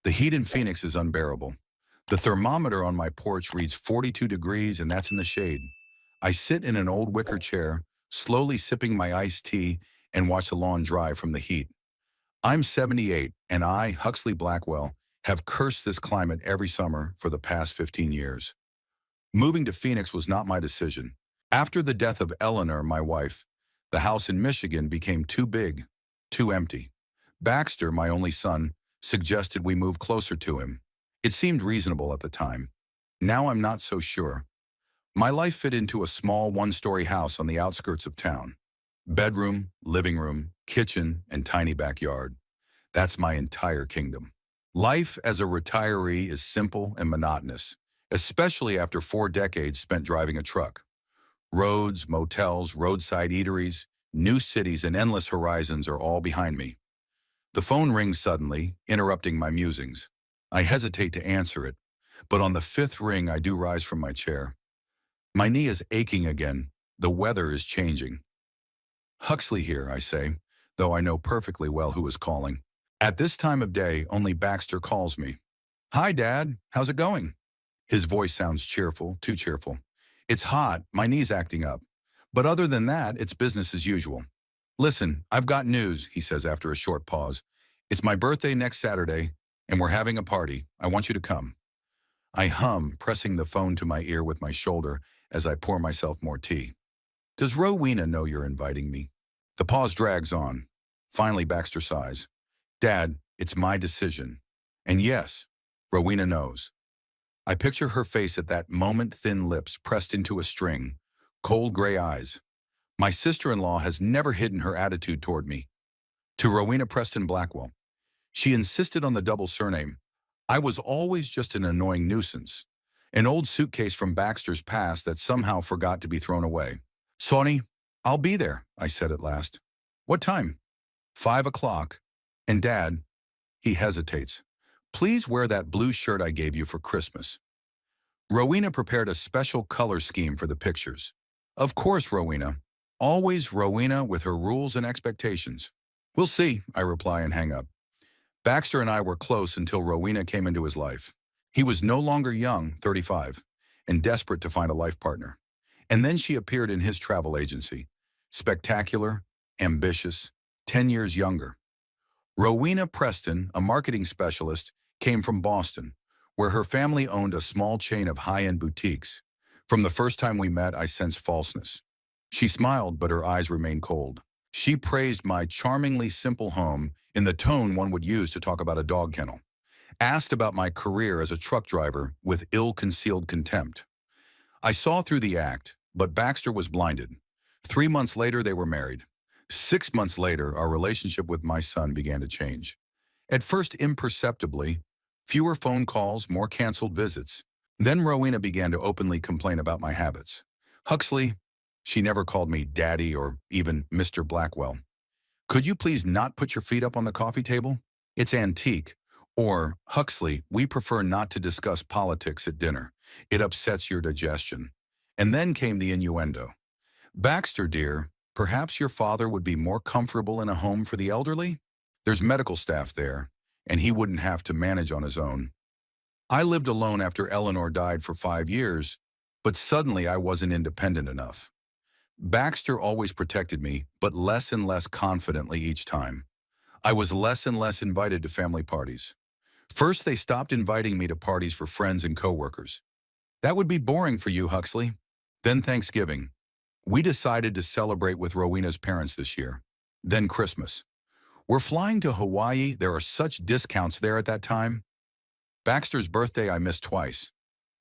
The heat in Phoenix is unbearable. The thermometer on my porch reads 42 degrees, and that's in the shade. I sit in an old wicker chair, slowly sipping my iced tea, and watch the lawn dry from the heat. I'm 78, and I, Huxley Blackwell, have cursed this climate every summer for the past 15 years. Moving to Phoenix was not my decision. After the death of Eleanor, my wife, the house in Michigan became too big, too empty. Baxter, my only son, suggested we move closer to him. It seemed reasonable at the time. Now I'm not so sure. My life fit into a small one-story house on the outskirts of town. Bedroom, living room, kitchen, and tiny backyard. That's my entire kingdom. Life as a retiree is simple and monotonous, especially after 4 decades spent driving a truck. Roads, motels, roadside eateries, new cities, and endless horizons are all behind me. The phone rings suddenly, interrupting my musings. I hesitate to answer it, but on the fifth ring I do rise from my chair. My knee is aching again. The weather is changing. Huxley here, I say, though I know perfectly well who is calling. At this time of day, only Baxter calls me. "Hi, Dad. How's it going?" His voice sounds cheerful, too cheerful. "It's hot. My knee's acting up. But other than that, it's business as usual." "Listen, I've got news," he says after a short pause. "It's my birthday next Saturday, and we're having a party. I want you to come." I hum, pressing the phone to my ear with my shoulder as I pour myself more tea. "Does Rowena know you're inviting me?" The pause drags on. Finally, Baxter sighs. "Dad, it's my decision." And yes, Rowena knows. I picture her face at that moment, thin lips pressed into a string, cold gray eyes. My sister-in-law has never hidden her attitude toward me. To Rowena Preston Blackwell. She insisted on the double surname. I was always just an annoying nuisance. An old suitcase from Baxter's past that somehow forgot to be thrown away. "Sonny, I'll be there," I said at last. "What time?" "5 o'clock. And Dad," he hesitates, "please wear that blue shirt I gave you for Christmas." Rowena prepared a special color scheme for the pictures. Of course, Rowena. Always Rowena with her rules and expectations. "We'll see," I reply and hang up. Baxter and I were close until Rowena came into his life. He was no longer young, 35, and desperate to find a life partner. And then she appeared in his travel agency. Spectacular, ambitious, 10 years younger. Rowena Preston, a marketing specialist, came from Boston, where her family owned a small chain of high-end boutiques. From the first time we met, I sensed falseness. She smiled, but her eyes remained cold. She praised my charmingly simple home in the tone one would use to talk about a dog kennel. Asked about my career as a truck driver with ill-concealed contempt. I saw through the act, but Baxter was blinded. 3 months later, they were married. 6 months later, our relationship with my son began to change. At first imperceptibly, fewer phone calls, more canceled visits. Then Rowena began to openly complain about my habits. "Huxley," she never called me Daddy or even Mr. Blackwell, "could you please not put your feet up on the coffee table? It's antique." Or, "Huxley, we prefer not to discuss politics at dinner. It upsets your digestion." And then came the innuendo. "Baxter, dear, perhaps your father would be more comfortable in a home for the elderly? There's medical staff there, and he wouldn't have to manage on his own." I lived alone after Eleanor died for 5 years, but suddenly I wasn't independent enough. Baxter always protected me, but less and less confidently each time. I was less and less invited to family parties. First, they stopped inviting me to parties for friends and coworkers. "That would be boring for you, Huxley." Then Thanksgiving. We decided to celebrate with Rowena's parents this year. Then Christmas. "We're flying to Hawaii. There are such discounts there at that time." Baxter's birthday I missed twice.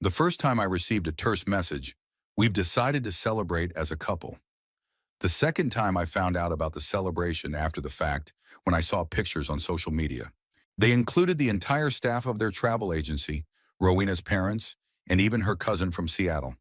The first time I received a terse message, "We've decided to celebrate as a couple." The second time I found out about the celebration after the fact when I saw pictures on social media. They included the entire staff of their travel agency, Rowena's parents, and even her cousin from Seattle.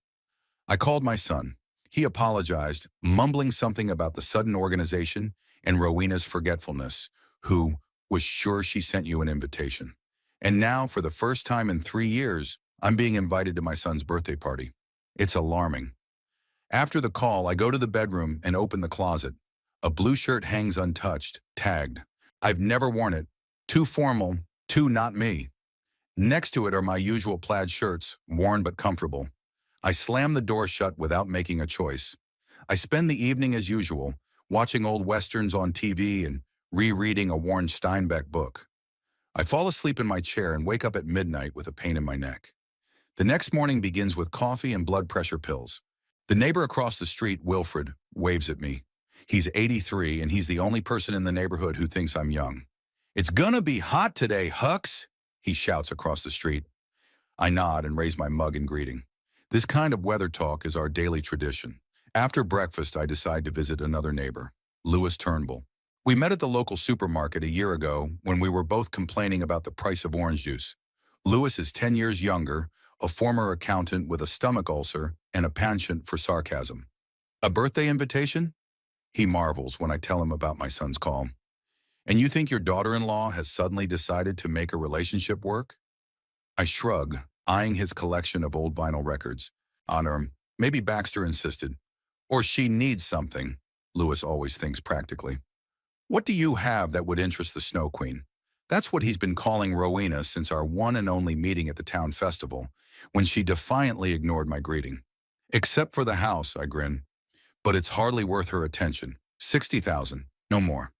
I called my son. He apologized, mumbling something about the sudden organization and Rowena's forgetfulness, who was sure she sent you an invitation. And now, for the first time in 3 years, I'm being invited to my son's birthday party. It's alarming. After the call, I go to the bedroom and open the closet. A blue shirt hangs untouched, tagged. I've never worn it. Too formal, Two, not me. Next to it are my usual plaid shirts, worn but comfortable. I slam the door shut without making a choice. I spend the evening as usual, watching old westerns on TV and rereading a worn Steinbeck book. I fall asleep in my chair and wake up at midnight with a pain in my neck. The next morning begins with coffee and blood pressure pills. The neighbor across the street, Wilfred, waves at me. He's 83 and he's the only person in the neighborhood who thinks I'm young. "It's gonna be hot today, Hux," he shouts across the street. I nod and raise my mug in greeting. This kind of weather talk is our daily tradition. After breakfast, I decide to visit another neighbor, Louis Turnbull. We met at the local supermarket a year ago when we were both complaining about the price of orange juice. Louis is 10 years younger, a former accountant with a stomach ulcer and a penchant for sarcasm. "A birthday invitation?" He marvels when I tell him about my son's call. "And you think your daughter-in-law has suddenly decided to make a relationship work?" I shrug, eyeing his collection of old vinyl records. Honor him. Maybe Baxter insisted. Or she needs something. Louis always thinks practically. "What do you have that would interest the Snow Queen?" That's what he's been calling Rowena since our one and only meeting at the town festival, when she defiantly ignored my greeting. "Except for the house," I grin. "But it's hardly worth her attention. 60,000, no more."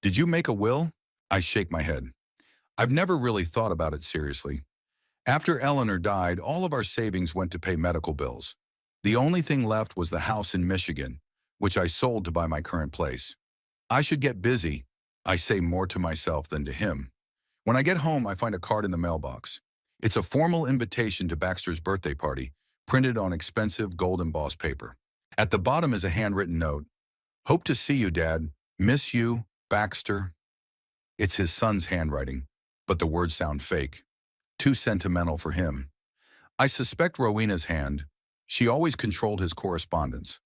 "Did you make a will?" I shake my head. I've never really thought about it seriously. After Eleanor died, all of our savings went to pay medical bills. The only thing left was the house in Michigan, which I sold to buy my current place. I should get busy, I say more to myself than to him. When I get home, I find a card in the mailbox. It's a formal invitation to Baxter's birthday party, printed on expensive gold embossed paper. At the bottom is a handwritten note. "Hope to see you, Dad. Miss you, Baxter." It's his son's handwriting, but the words sound fake. Too sentimental for him. I suspect Rowena's hand. She always controlled his correspondence.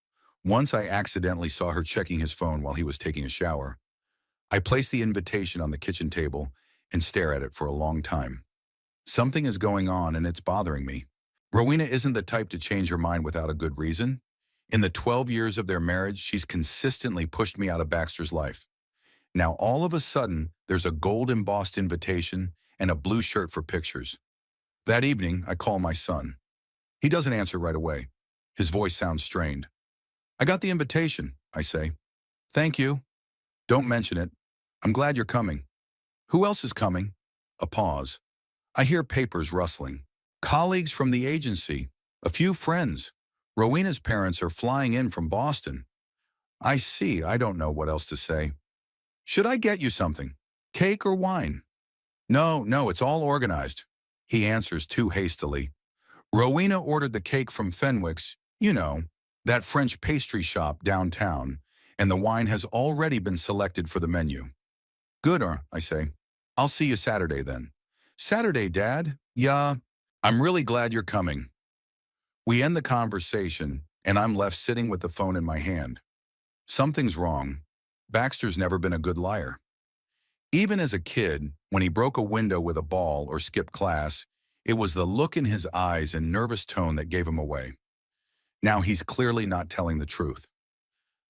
Once I accidentally saw her checking his phone while he was taking a shower. I place the invitation on the kitchen table and stare at it for a long time. Something is going on and it's bothering me. Rowena isn't the type to change her mind without a good reason. In the 12 years of their marriage, she's consistently pushed me out of Baxter's life. Now all of a sudden, there's a gold embossed invitation and a blue shirt for pictures. That evening, I call my son. He doesn't answer right away. His voice sounds strained. "I got the invitation," I say. "Thank you. Don't mention it. I'm glad you're coming." "Who else is coming?" A pause. I hear papers rustling. "Colleagues from the agency. A few friends. Rowena's parents are flying in from Boston." I see. I don't know what else to say. "Should I get you something? Cake or wine?" No, it's all organized." He answers too hastily. "Rowena ordered the cake from Fenwick's, that French pastry shop downtown, and the wine has already been selected for the menu." "Good, I say. I'll see you Saturday then." "Saturday, Dad? Yeah. I'm really glad you're coming." We end the conversation, and I'm left sitting with the phone in my hand. Something's wrong. Baxter's never been a good liar. Even as a kid, when he broke a window with a ball or skipped class, it was the look in his eyes and nervous tone that gave him away. Now he's clearly not telling the truth.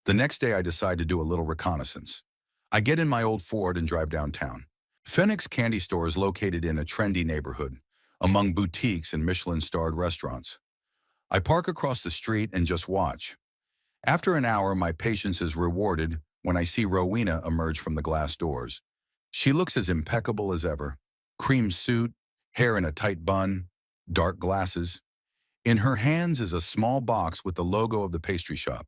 The next day I decide to do a little reconnaissance. I get in my old Ford and drive downtown. Fenwick's candy store is located in a trendy neighborhood, among boutiques and Michelin-starred restaurants. I park across the street and just watch. After an hour, my patience is rewarded when I see Rowena emerge from the glass doors. She looks as impeccable as ever. Cream suit, hair in a tight bun, dark glasses. In her hands is a small box with the logo of the pastry shop.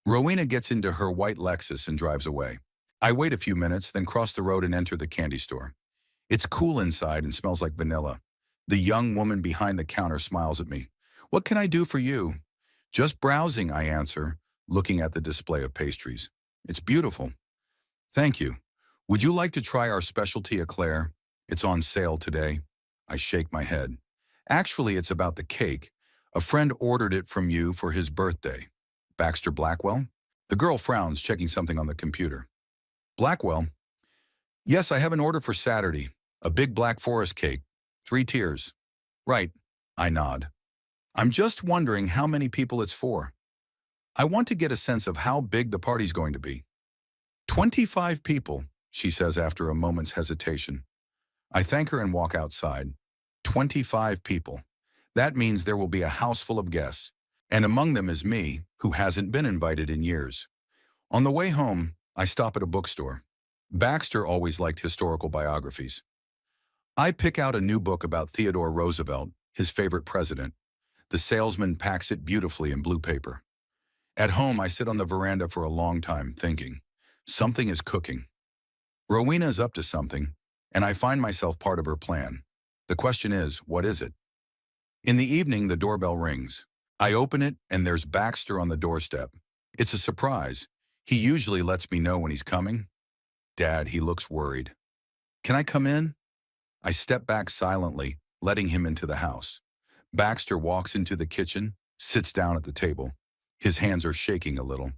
Rowena gets into her white Lexus and drives away. I wait a few minutes, then cross the road and enter the candy store. It's cool inside and smells like vanilla. The young woman behind the counter smiles at me. "What can I do for you?" "Just browsing," I answer, looking at the display of pastries. "It's beautiful." "Thank you. Would you like to try our specialty eclair? It's on sale today." I shake my head. "Actually, it's about the cake. A friend ordered it from you for his birthday." "Baxter Blackwell?" The girl frowns, checking something on the computer. "Blackwell? Yes, I have an order for Saturday. A big black forest cake. 3 tiers." "Right." I nod. "I'm just wondering how many people it's for. I want to get a sense of how big the party's going to be." 25 people, she says after a moment's hesitation. I thank her and walk outside. 25 people. That means there will be a house full of guests, and among them is me, who hasn't been invited in years. On the way home, I stop at a bookstore. Baxter always liked historical biographies. I pick out a new book about Theodore Roosevelt, his favorite president. The salesman packs it beautifully in blue paper. At home, I sit on the veranda for a long time, thinking. Something is cooking. Rowena is up to something, and I find myself part of her plan. The question is, what is it? In the evening, the doorbell rings. I open it, and there's Baxter on the doorstep. It's a surprise. He usually lets me know when he's coming. Dad, he looks worried. Can I come in? I step back silently, letting him into the house. Baxter walks into the kitchen, sits down at the table. His hands are shaking a little.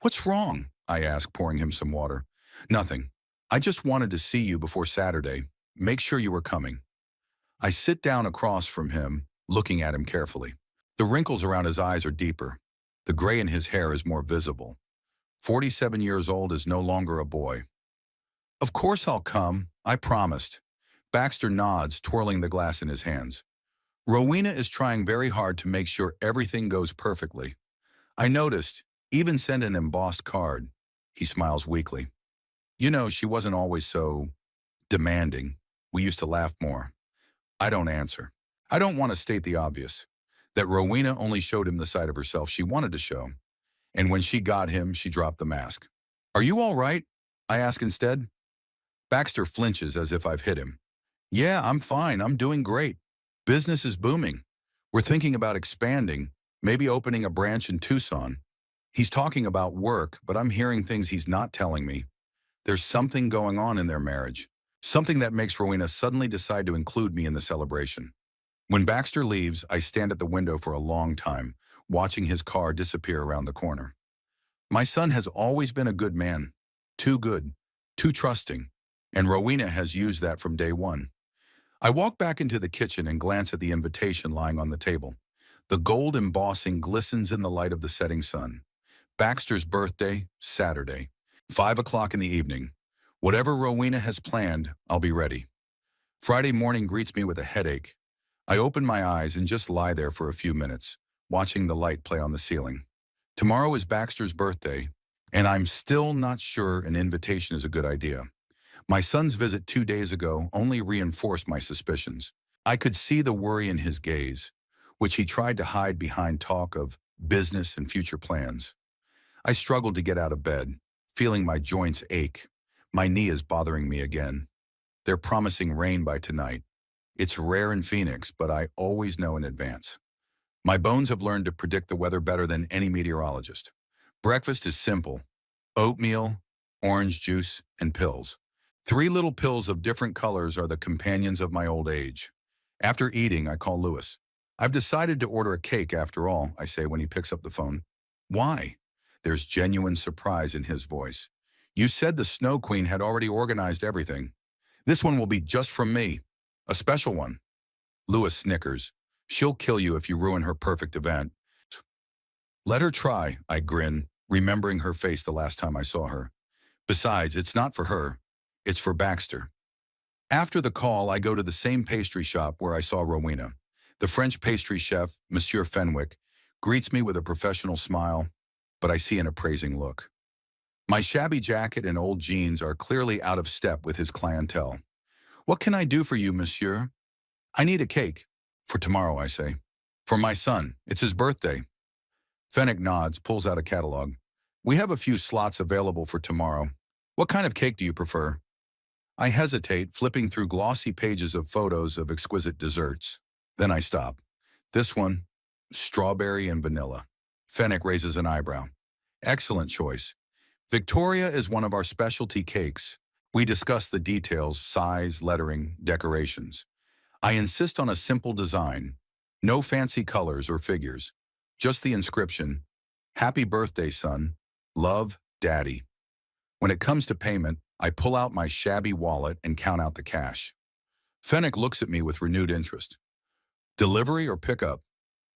What's wrong? I ask, pouring him some water. Nothing. I just wanted to see you before Saturday. Make sure you were coming. I sit down across from him, looking at him carefully. The wrinkles around his eyes are deeper. The gray in his hair is more visible. 47 years old is no longer a boy. Of course I'll come, I promised. Baxter nods, twirling the glass in his hands. Rowena is trying very hard to make sure everything goes perfectly. I noticed, even sent an embossed card. He smiles weakly. You know, she wasn't always so demanding. We used to laugh more. I don't answer. I don't want to state the obvious, that Rowena only showed him the side of herself she wanted to show. And when she got him, she dropped the mask. Are you all right? I ask instead. Baxter flinches as if I've hit him. Yeah, I'm fine. I'm doing great. Business is booming. We're thinking about expanding, maybe opening a branch in Tucson. He's talking about work, but I'm hearing things he's not telling me. There's something going on in their marriage, something that makes Rowena suddenly decide to include me in the celebration. When Baxter leaves, I stand at the window for a long time, watching his car disappear around the corner. My son has always been a good man, too good, too trusting, and Rowena has used that from day one. I walk back into the kitchen and glance at the invitation lying on the table. The gold embossing glistens in the light of the setting sun. Baxter's birthday, Saturday, 5 o'clock in the evening. Whatever Rowena has planned, I'll be ready. Friday morning greets me with a headache. I open my eyes and just lie there for a few minutes, watching the light play on the ceiling. Tomorrow is Baxter's birthday, and I'm still not sure an invitation is a good idea. My son's visit 2 days ago only reinforced my suspicions. I could see the worry in his gaze, which he tried to hide behind talk of business and future plans. I struggled to get out of bed, feeling my joints ache. My knee is bothering me again. They're promising rain by tonight. It's rare in Phoenix, but I always know in advance. My bones have learned to predict the weather better than any meteorologist. Breakfast is simple: oatmeal, orange juice, and pills. 3 little pills of different colors are the companions of my old age. After eating, I call Louis. I've decided to order a cake after all, I say when he picks up the phone. Why? There's genuine surprise in his voice. You said the Snow Queen had already organized everything. This one will be just from me. A special one. Louis snickers. She'll kill you if you ruin her perfect event. Let her try, I grin, remembering her face the last time I saw her. Besides, it's not for her. It's for Baxter. After the call, I go to the same pastry shop where I saw Rowena. The French pastry chef, Monsieur Fenwick, greets me with a professional smile, but I see an appraising look. My shabby jacket and old jeans are clearly out of step with his clientele. What can I do for you, monsieur? I need a cake. For tomorrow, I say. For my son. It's his birthday. Fenwick nods, pulls out a catalog. We have a few slots available for tomorrow. What kind of cake do you prefer? I hesitate, flipping through glossy pages of photos of exquisite desserts. Then I stop. This one, strawberry and vanilla. Fenwick raises an eyebrow. Excellent choice. Victoria is one of our specialty cakes. We discuss the details, size, lettering, decorations. I insist on a simple design. No fancy colors or figures. Just the inscription, Happy Birthday, son. Love, Daddy. When it comes to payment, I pull out my shabby wallet and count out the cash. Fenwick looks at me with renewed interest. Delivery or pickup?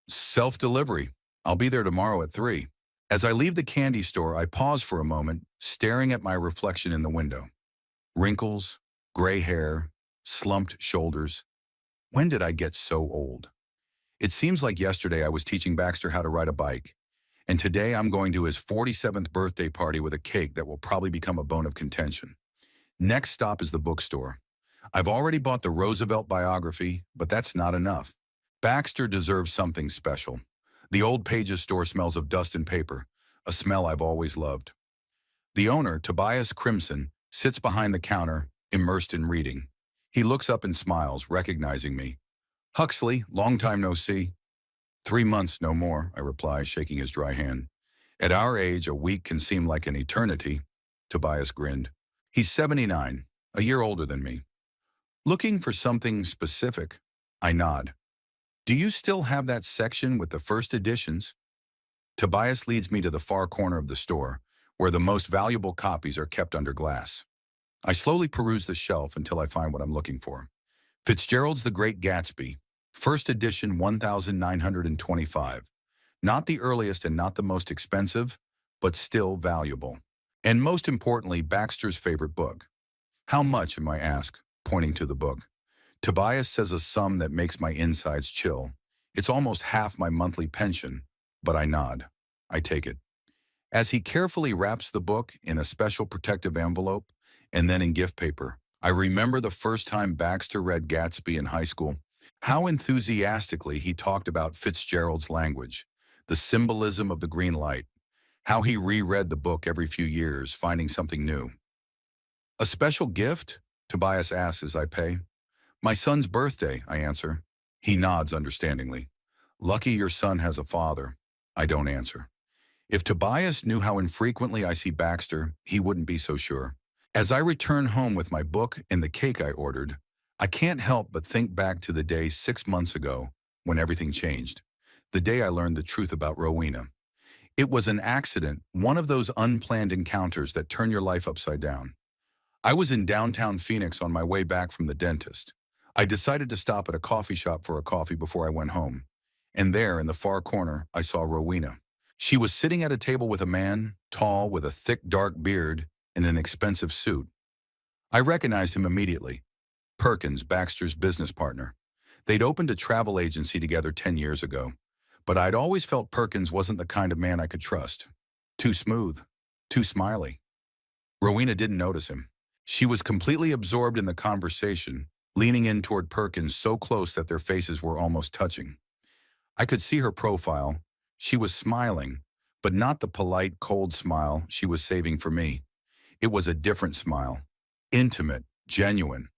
Self-delivery. I'll be there tomorrow at 3. As I leave the candy store, I pause for a moment, staring at my reflection in the window. Wrinkles, gray hair, slumped shoulders. When did I get so old? It seems like yesterday I was teaching Baxter how to ride a bike, and today I'm going to his 47th birthday party with a cake that will probably become a bone of contention. Next stop is the bookstore. I've already bought the Roosevelt biography, but that's not enough. Baxter deserves something special. The old Pages store smells of dust and paper, a smell I've always loved. The owner, Tobias Crimson, sits behind the counter, immersed in reading. He looks up and smiles, recognizing me. "Huxley, long time no see." "3 months, no more," I reply, shaking his dry hand. "At our age, a week can seem like an eternity." Tobias grinned. "He's 79, a year older than me." "Looking for something specific?" I nod. "Do you still have that section with the first editions?" Tobias leads me to the far corner of the store, where the most valuable copies are kept under glass. I slowly peruse the shelf until I find what I'm looking for. Fitzgerald's The Great Gatsby, first edition 1925. Not the earliest and not the most expensive, but still valuable. And most importantly, Baxter's favorite book. "How much?" I ask, pointing to the book. Tobias says a sum that makes my insides chill. It's almost half my monthly pension, but I nod. I take it. As he carefully wraps the book in a special protective envelope and then in gift paper, I remember the first time Baxter read Gatsby in high school. How enthusiastically he talked about Fitzgerald's language, the symbolism of the green light, how he reread the book every few years, finding something new. "A special gift?" Tobias asks as I pay. "My son's birthday," I answer. He nods understandingly. "Lucky your son has a father." I don't answer. If Tobias knew how infrequently I see Baxter, he wouldn't be so sure. As I return home with my book and the cake I ordered, I can't help but think back to the day 6 months ago when everything changed. The day I learned the truth about Rowena. It was an accident, one of those unplanned encounters that turn your life upside down. I was in downtown Phoenix on my way back from the dentist. I decided to stop at a coffee shop for a coffee before I went home. And there, in the far corner, I saw Rowena. She was sitting at a table with a man, tall, with a thick, dark beard and an expensive suit. I recognized him immediately. Perkins, Baxter's business partner. They'd opened a travel agency together 10 years ago, but I'd always felt Perkins wasn't the kind of man I could trust. Too smooth, too smiley. Rowena didn't notice him. She was completely absorbed in the conversation, leaning in toward Perkins so close that their faces were almost touching. I could see her profile. She was smiling, but not the polite, cold smile she was saving for me. It was a different smile. Intimate, genuine.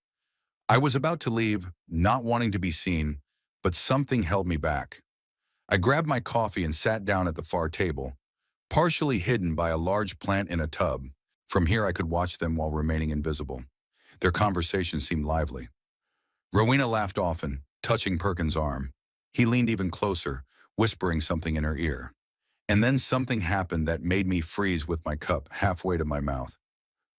I was about to leave, not wanting to be seen, but something held me back. I grabbed my coffee and sat down at the far table, partially hidden by a large plant in a tub. From here I could watch them while remaining invisible. Their conversation seemed lively. Rowena laughed often, touching Perkins' arm. He leaned even closer, whispering something in her ear. And then something happened that made me freeze with my cup halfway to my mouth.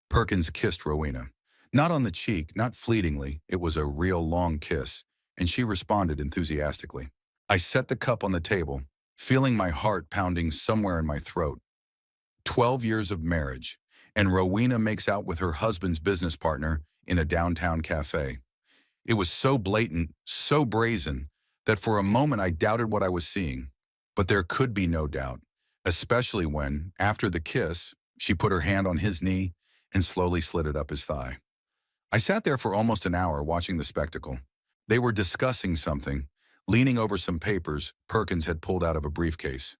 Perkins kissed Rowena. Not on the cheek, not fleetingly, it was a real long kiss, and she responded enthusiastically. I set the cup on the table, feeling my heart pounding somewhere in my throat. 12 years of marriage, and Rowena makes out with her husband's business partner in a downtown cafe. It was so blatant, so brazen, that for a moment I doubted what I was seeing. But there could be no doubt, especially when, after the kiss, she put her hand on his knee and slowly slid it up his thigh. I sat there for almost an hour watching the spectacle. They were discussing something, leaning over some papers Perkins had pulled out of a briefcase.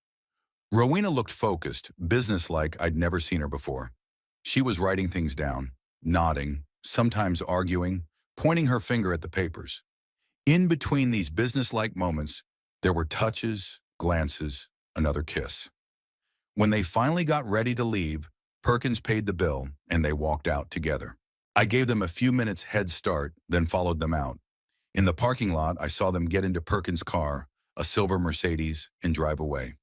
Rowena looked focused, businesslike I'd never seen her before. She was writing things down, nodding, sometimes arguing, pointing her finger at the papers. In between these businesslike moments, there were touches, glances, another kiss. When they finally got ready to leave, Perkins paid the bill and they walked out together. I gave them a few minutes head start, then followed them out. In the parking lot, I saw them get into Perkins' car, a silver Mercedes, and drive away.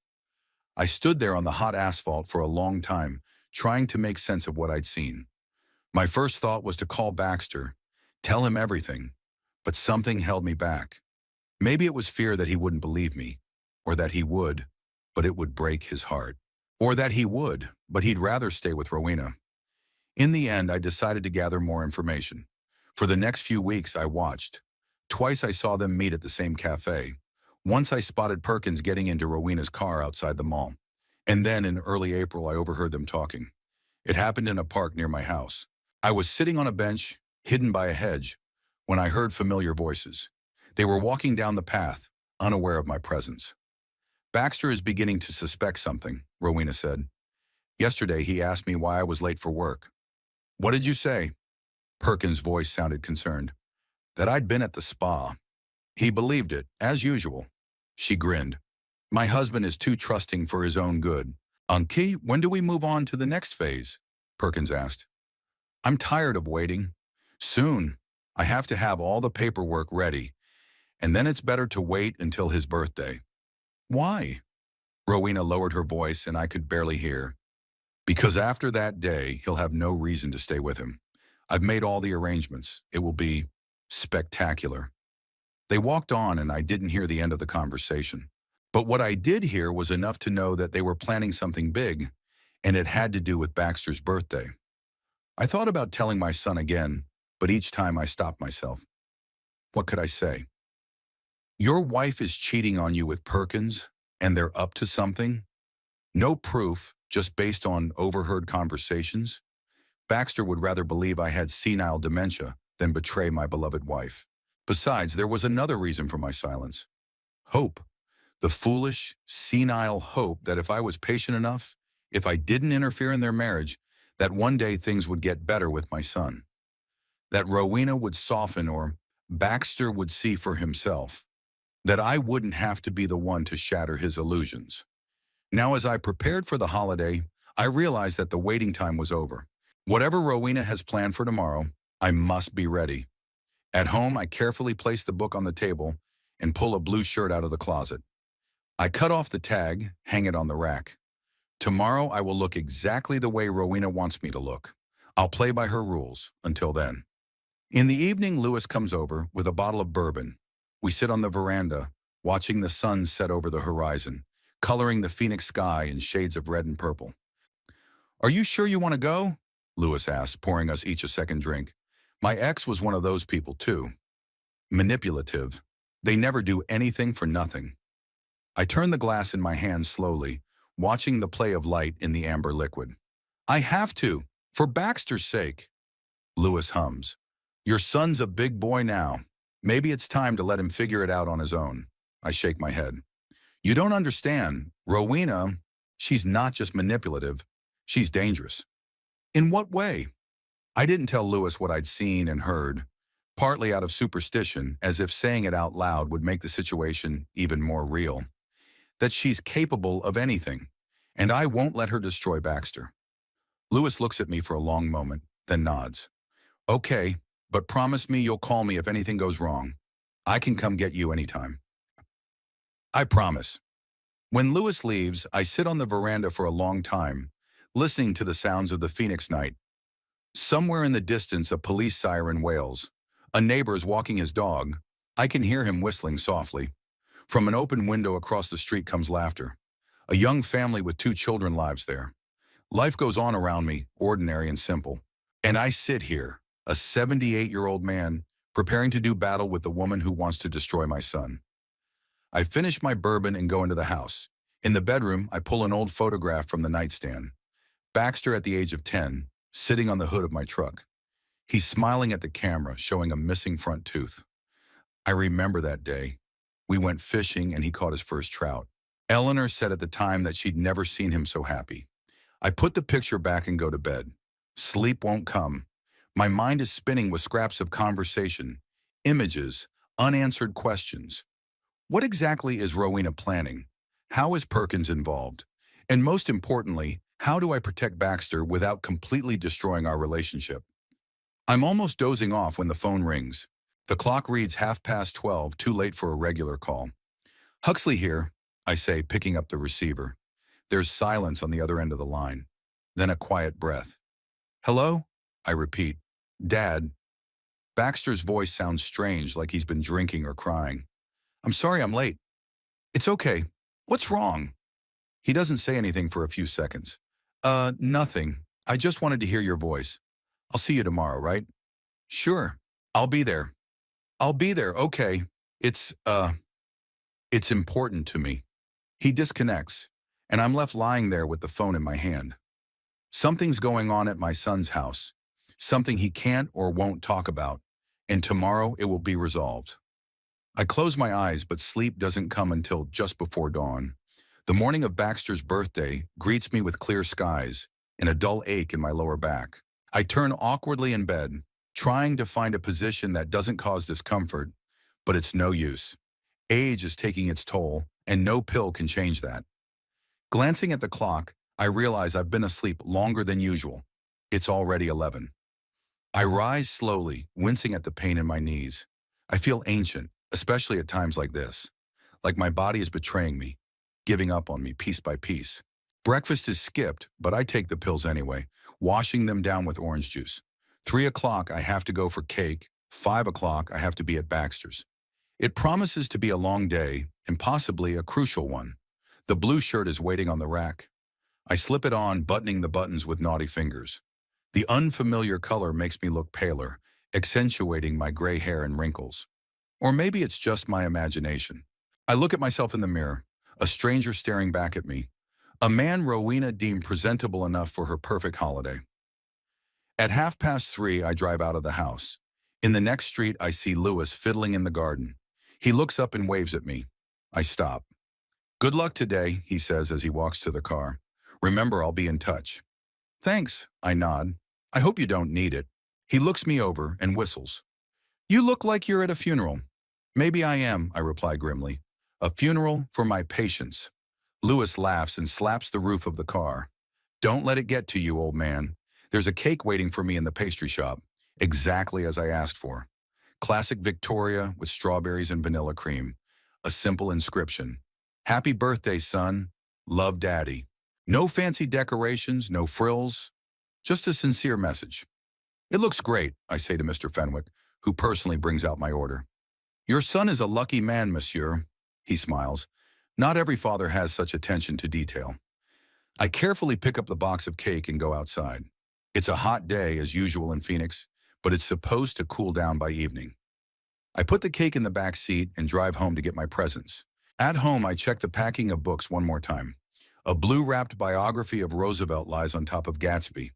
I stood there on the hot asphalt for a long time, trying to make sense of what I'd seen. My first thought was to call Baxter, tell him everything, but something held me back. Maybe it was fear that he wouldn't believe me, or that he would, but it would break his heart. Or that he would, but he'd rather stay with Rowena. In the end, I decided to gather more information. For the next few weeks, I watched. Twice I saw them meet at the same cafe. Once I spotted Perkins getting into Rowena's car outside the mall. And then in early April, I overheard them talking. It happened in a park near my house. I was sitting on a bench, hidden by a hedge, when I heard familiar voices. They were walking down the path, unaware of my presence. Baxter is beginning to suspect something, Rowena said. Yesterday, he asked me why I was late for work. What did you say? Perkins' voice sounded concerned. That I'd been at the spa. He believed it, as usual. She grinned. My husband is too trusting for his own good. Unky, when do we move on to the next phase? Perkins asked. I'm tired of waiting. Soon. I have to have all the paperwork ready, and then it's better to wait until his birthday. Why? Rowena lowered her voice and I could barely hear. Because after that day, he'll have no reason to stay with him. I've made all the arrangements. It will be spectacular. They walked on and I didn't hear the end of the conversation. But what I did hear was enough to know that they were planning something big, and it had to do with Baxter's birthday. I thought about telling my son again, but each time I stopped myself. What could I say? Your wife is cheating on you with Perkins, and they're up to something? No proof, just based on overheard conversations? Baxter would rather believe I had senile dementia than betray my beloved wife. Besides, there was another reason for my silence. Hope. The foolish, senile hope that if I was patient enough, if I didn't interfere in their marriage, that one day things would get better with my son. That Rowena would soften or Baxter would see for himself. That I wouldn't have to be the one to shatter his illusions. Now, as I prepared for the holiday, I realized that the waiting time was over. Whatever Rowena has planned for tomorrow, I must be ready. At home, I carefully place the book on the table and pull a blue shirt out of the closet. I cut off the tag, hang it on the rack. Tomorrow, I will look exactly the way Rowena wants me to look. I'll play by her rules until then. In the evening, Lewis comes over with a bottle of bourbon. We sit on the veranda, watching the sun set over the horizon, coloring the Phoenix sky in shades of red and purple. Are you sure you want to go? Lewis asked, pouring us each a second drink. My ex was one of those people, too. Manipulative. They never do anything for nothing. I turn the glass in my hand slowly, watching the play of light in the amber liquid. I have to, for Baxter's sake. Lewis hums. Your son's a big boy now. Maybe it's time to let him figure it out on his own. I shake my head. You don't understand. Rowena, she's not just manipulative. She's dangerous. In what way? I didn't tell Lewis what I'd seen and heard, partly out of superstition, as if saying it out loud would make the situation even more real. That she's capable of anything, and I won't let her destroy Baxter. Lewis looks at me for a long moment, then nods. Okay, but promise me you'll call me if anything goes wrong. I can come get you anytime. I promise. When Lewis leaves, I sit on the veranda for a long time, listening to the sounds of the Phoenix night. Somewhere in the distance, a police siren wails. A neighbor's walking his dog. I can hear him whistling softly. From an open window across the street comes laughter. A young family with 2 children lives there. Life goes on around me, ordinary and simple. And I sit here, a 78-year-old man, preparing to do battle with the woman who wants to destroy my son. I finish my bourbon and go into the house. In the bedroom, I pull an old photograph from the nightstand. Baxter at the age of 10, sitting on the hood of my truck. He's smiling at the camera, showing a missing front tooth. I remember that day. We went fishing and he caught his first trout. Eleanor said at the time that she'd never seen him so happy. I put the picture back and go to bed. Sleep won't come. My mind is spinning with scraps of conversation, images, unanswered questions. What exactly is Rowena planning? How is Perkins involved? And most importantly, how do I protect Baxter without completely destroying our relationship? I'm almost dozing off when the phone rings. The clock reads 12:30, too late for a regular call. Huxley here, I say, picking up the receiver. There's silence on the other end of the line. Then a quiet breath. Hello? I repeat. Dad. Baxter's voice sounds strange, like he's been drinking or crying. I'm sorry I'm late. It's okay. What's wrong? He doesn't say anything for a few seconds. Nothing. I just wanted to hear your voice. I'll see you tomorrow, right? Sure. I'll be there. I'll be there. Okay. It's, uh, it's important to me. He disconnects, and I'm left lying there with the phone in my hand. Something's going on at my son's house. Something he can't or won't talk about. And tomorrow it will be resolved. I close my eyes, but sleep doesn't come until just before dawn. The morning of Baxter's birthday greets me with clear skies and a dull ache in my lower back. I turn awkwardly in bed, trying to find a position that doesn't cause discomfort, but it's no use. Age is taking its toll, and no pill can change that. Glancing at the clock, I realize I've been asleep longer than usual. It's already 11. I rise slowly, wincing at the pain in my knees. I feel ancient, especially at times like this, like my body is betraying me, giving up on me piece by piece. Breakfast is skipped, but I take the pills anyway, washing them down with orange juice. 3 o'clock, I have to go for cake. 5 o'clock, I have to be at Baxter's. It promises to be a long day, and possibly a crucial one. The blue shirt is waiting on the rack. I slip it on, buttoning the buttons with naughty fingers. The unfamiliar color makes me look paler, accentuating my gray hair and wrinkles. Or maybe it's just my imagination. I look at myself in the mirror, a stranger staring back at me, a man Rowena deemed presentable enough for her perfect holiday. At 3:30, I drive out of the house. In the next street, I see Lewis fiddling in the garden. He looks up and waves at me. I stop. "Good luck today," he says as he walks to the car. "Remember, I'll be in touch." "Thanks," I nod. "I hope you don't need it." He looks me over and whistles. "You look like you're at a funeral." "Maybe I am," I reply grimly. "A funeral for my patience." Lewis laughs and slaps the roof of the car. "Don't let it get to you, old man. There's a cake waiting for me in the pastry shop, exactly as I asked for. Classic Victoria with strawberries and vanilla cream. A simple inscription. 'Happy birthday, son. Love, Daddy.' No fancy decorations, no frills, just a sincere message." "It looks great," I say to Mr. Fenwick, who personally brings out my order. "Your son is a lucky man, monsieur." He smiles. Not every father has such attention to detail. I carefully pick up the box of cake and go outside. It's a hot day, as usual in Phoenix, but it's supposed to cool down by evening. I put the cake in the back seat and drive home to get my presents. At home, I check the packing of books one more time. A blue-wrapped biography of Roosevelt lies on top of Gatsby.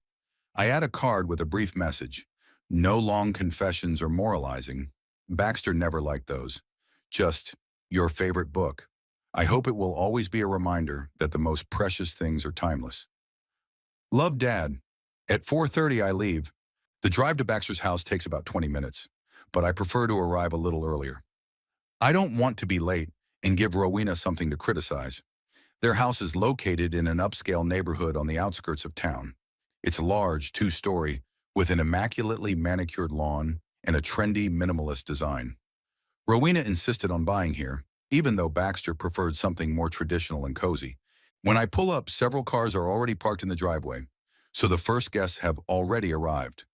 I add a card with a brief message. No long confessions or moralizing. Baxter never liked those. Just, your favorite book. I hope it will always be a reminder that the most precious things are timeless. Love, Dad. At 4:30, I leave. The drive to Baxter's house takes about 20 minutes, but I prefer to arrive a little earlier. I don't want to be late and give Rowena something to criticize. Their house is located in an upscale neighborhood on the outskirts of town. It's large, 2-story, with an immaculately manicured lawn and a trendy, minimalist design. Rowena insisted on buying here, even though Baxter preferred something more traditional and cozy. When I pull up, several cars are already parked in the driveway, so the first guests have already arrived.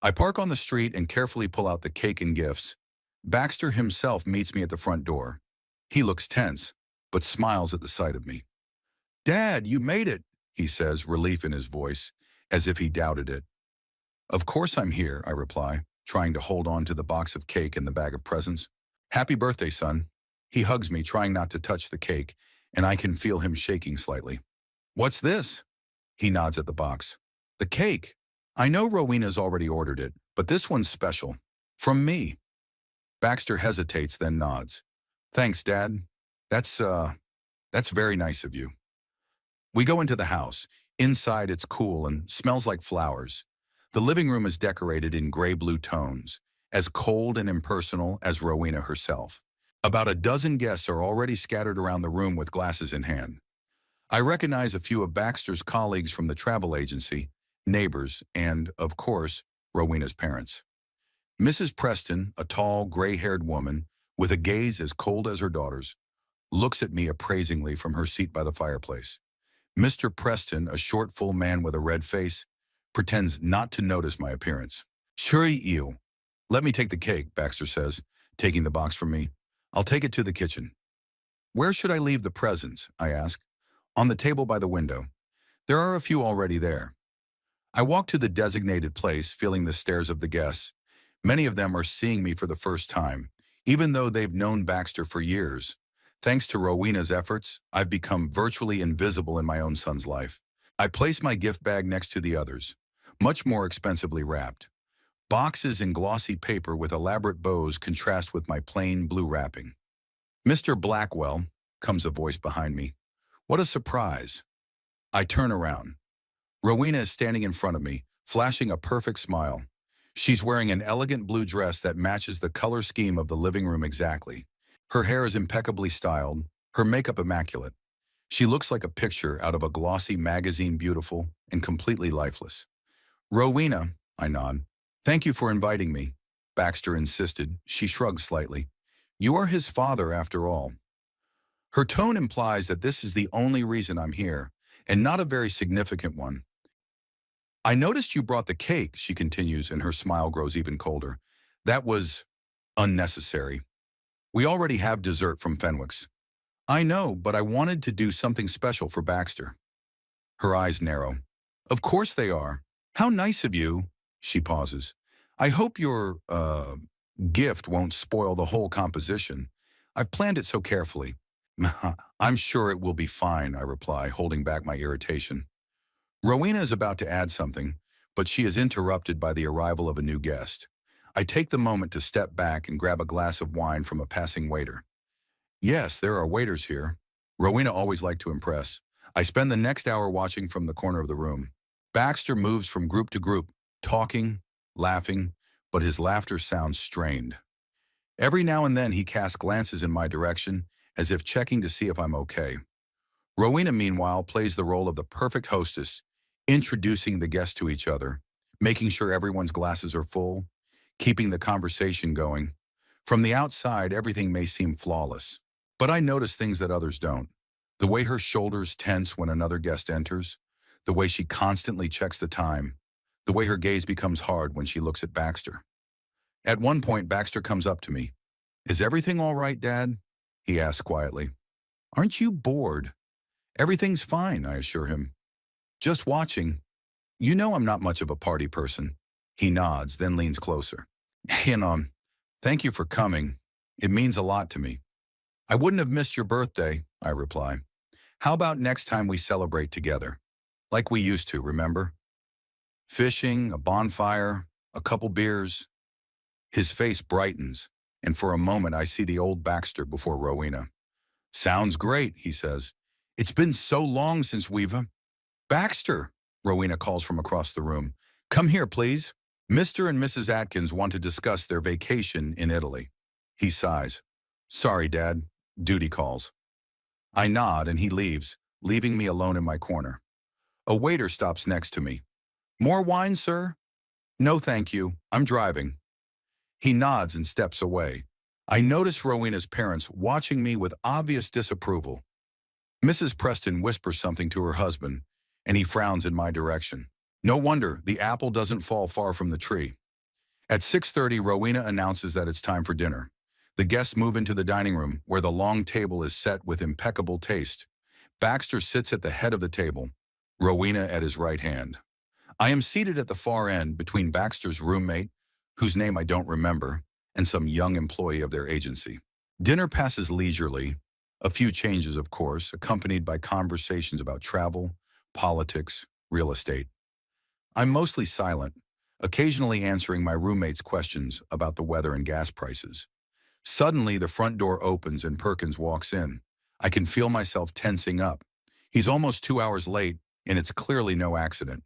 I park on the street and carefully pull out the cake and gifts. Baxter himself meets me at the front door. He looks tense, but smiles at the sight of me. "Dad, you made it," he says, relief in his voice, as if he doubted it. "Of course I'm here," I reply, trying to hold on to the box of cake and the bag of presents. "Happy birthday, son." He hugs me, trying not to touch the cake, and I can feel him shaking slightly. "What's this?" He nods at the box. "The cake. I know Rowena's already ordered it, but this one's special. From me." Baxter hesitates, then nods. "Thanks, Dad. That's very nice of you." We go into the house. Inside, it's cool and smells like flowers. The living room is decorated in gray-blue tones, as cold and impersonal as Rowena herself. About a dozen guests are already scattered around the room with glasses in hand. I recognize a few of Baxter's colleagues from the travel agency, neighbors, and, of course, Rowena's parents. Mrs. Preston, a tall, gray-haired woman, with a gaze as cold as her daughter's, looks at me appraisingly from her seat by the fireplace. Mr. Preston, a short, full man with a red face, pretends not to notice my appearance. "Sure you. Let me take the cake," Baxter says, taking the box from me. "I'll take it to the kitchen." "Where should I leave the presents?" I ask. "On the table by the window. There are a few already there." I walk to the designated place, feeling the stares of the guests. Many of them are seeing me for the first time, even though they've known Baxter for years. Thanks to Rowena's efforts, I've become virtually invisible in my own son's life. I place my gift bag next to the others, much more expensively wrapped. Boxes in glossy paper with elaborate bows contrast with my plain blue wrapping. "Mr. Blackwell," comes a voice behind me. What a surprise. I turn around. Rowena is standing in front of me, flashing a perfect smile. She's wearing an elegant blue dress that matches the color scheme of the living room exactly. Her hair is impeccably styled, her makeup immaculate. She looks like a picture out of a glossy magazine, beautiful and completely lifeless. "Rowena," I nod. "Thank you for inviting me," Baxter insisted. She shrugged slightly. "You are his father, after all." Her tone implies that this is the only reason I'm here, and not a very significant one. "I noticed you brought the cake," she continues, and her smile grows even colder. "That was unnecessary. We already have dessert from Fenwick's." "I know, but I wanted to do something special for Baxter." Her eyes narrow. "Of course they are. How nice of you." She pauses. "I hope your, gift won't spoil the whole composition. I've planned it so carefully." "I'm sure it will be fine," I reply, holding back my irritation. Rowena is about to add something, but she is interrupted by the arrival of a new guest. I take the moment to step back and grab a glass of wine from a passing waiter. Yes, there are waiters here. Rowena always liked to impress. I spend the next hour watching from the corner of the room. Baxter moves from group to group, talking, laughing, but his laughter sounds strained. Every now and then he casts glances in my direction, as if checking to see if I'm okay. Rowena, meanwhile, plays the role of the perfect hostess, introducing the guests to each other, making sure everyone's glasses are full, keeping the conversation going. From the outside, everything may seem flawless, but I notice things that others don't. The way her shoulders tense when another guest enters, the way she constantly checks the time, the way her gaze becomes hard when she looks at Baxter. At one point, Baxter comes up to me. "Is everything all right, Dad?" he asks quietly. "Aren't you bored?" "Everything's fine," I assure him. "Just watching. You know I'm not much of a party person." He nods, then leans closer. Thank you for coming. It means a lot to me." "I wouldn't have missed your birthday," I reply. "How about next time we celebrate together? Like we used to, remember? Fishing, a bonfire, a couple beers." His face brightens, and for a moment I see the old Baxter before Rowena. "Sounds great," he says. "It's been so long since we've—" "Baxter," Rowena calls from across the room. "Come here, please. Mr. and Mrs. Atkins want to discuss their vacation in Italy." He sighs. "Sorry, Dad. Duty calls." I nod and he leaves, leaving me alone in my corner. A waiter stops next to me. "More wine, sir?" "No, thank you. I'm driving." He nods and steps away. I notice Rowena's parents watching me with obvious disapproval. Mrs. Preston whispers something to her husband, and he frowns in my direction. No wonder the apple doesn't fall far from the tree. At 6:30, Rowena announces that it's time for dinner. The guests move into the dining room, where the long table is set with impeccable taste. Baxter sits at the head of the table, Rowena at his right hand. I am seated at the far end between Baxter's roommate, whose name I don't remember, and some young employee of their agency. Dinner passes leisurely, a few changes, of course, accompanied by conversations about travel, politics, real estate. I'm mostly silent, occasionally answering my roommate's questions about the weather and gas prices. Suddenly, the front door opens and Perkins walks in. I can feel myself tensing up. He's almost 2 hours late, and it's clearly no accident.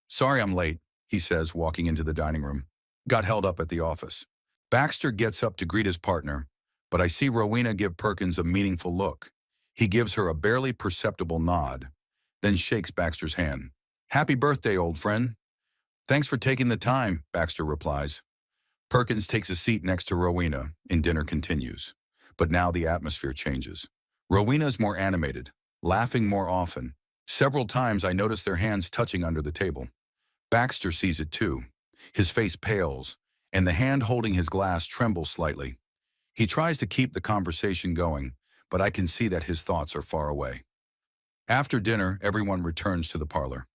"Sorry I'm late," he says, walking into the dining room. "Got held up at the office." Baxter gets up to greet his partner, but I see Rowena give Perkins a meaningful look. He gives her a barely perceptible nod, then shakes Baxter's hand. "Happy birthday, old friend." "Thanks for taking the time," Baxter replies. Perkins takes a seat next to Rowena, and dinner continues. But now the atmosphere changes. Rowena is more animated, laughing more often. Several times I notice their hands touching under the table. Baxter sees it too. His face pales, and the hand holding his glass trembles slightly. He tries to keep the conversation going, but I can see that his thoughts are far away. After dinner, everyone returns to the parlor.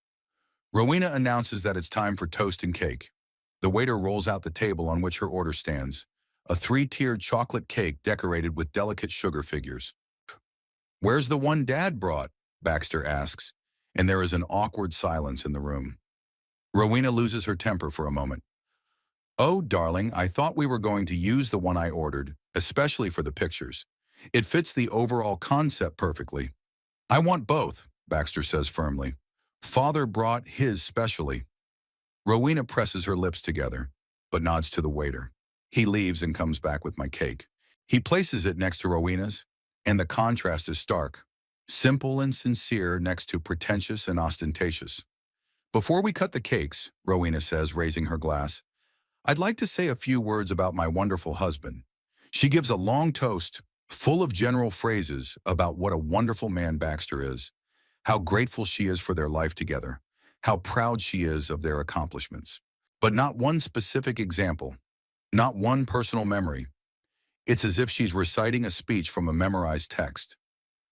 Rowena announces that it's time for toast and cake. The waiter rolls out the table on which her order stands, a three-tiered chocolate cake decorated with delicate sugar figures. "Where's the one Dad brought?" Baxter asks, and there is an awkward silence in the room. Rowena loses her temper for a moment. "Oh, darling, I thought we were going to use the one I ordered, especially for the pictures. It fits the overall concept perfectly." "I want both," Baxter says firmly. "Father brought his specially." Rowena presses her lips together, but nods to the waiter. He leaves and comes back with my cake. He places it next to Rowena's, and the contrast is stark. Simple and sincere next to pretentious and ostentatious. "Before we cut the cakes," Rowena says, raising her glass, "I'd like to say a few words about my wonderful husband." She gives a long toast, full of general phrases about what a wonderful man Baxter is, how grateful she is for their life together, how proud she is of their accomplishments. But not one specific example, not one personal memory. It's as if she's reciting a speech from a memorized text.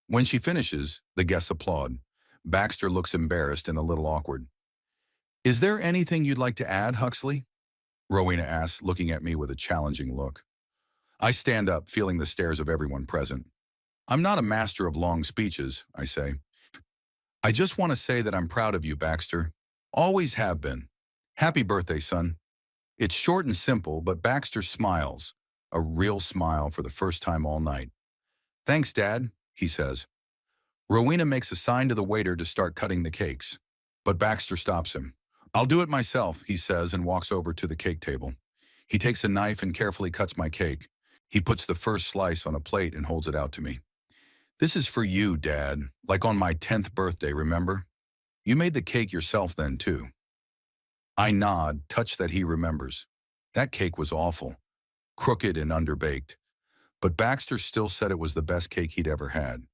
When she finishes, the guests applaud. Baxter looks embarrassed and a little awkward. "Is there anything you'd like to add, Huxley?" Rowena asks, looking at me with a challenging look. I stand up, feeling the stares of everyone present. "I'm not a master of long speeches," I say. "I just want to say that I'm proud of you, Baxter. Always have been. Happy birthday, son." It's short and simple, but Baxter smiles, a real smile for the first time all night. "Thanks, Dad," he says. Rowena makes a sign to the waiter to start cutting the cakes, but Baxter stops him. "I'll do it myself," he says, and walks over to the cake table. He takes a knife and carefully cuts my cake. He puts the first slice on a plate and holds it out to me. "This is for you, Dad, like on my 10th birthday, remember? You made the cake yourself then, too." I nod, touched that he remembers. That cake was awful, crooked and underbaked, but Baxter still said it was the best cake he'd ever had.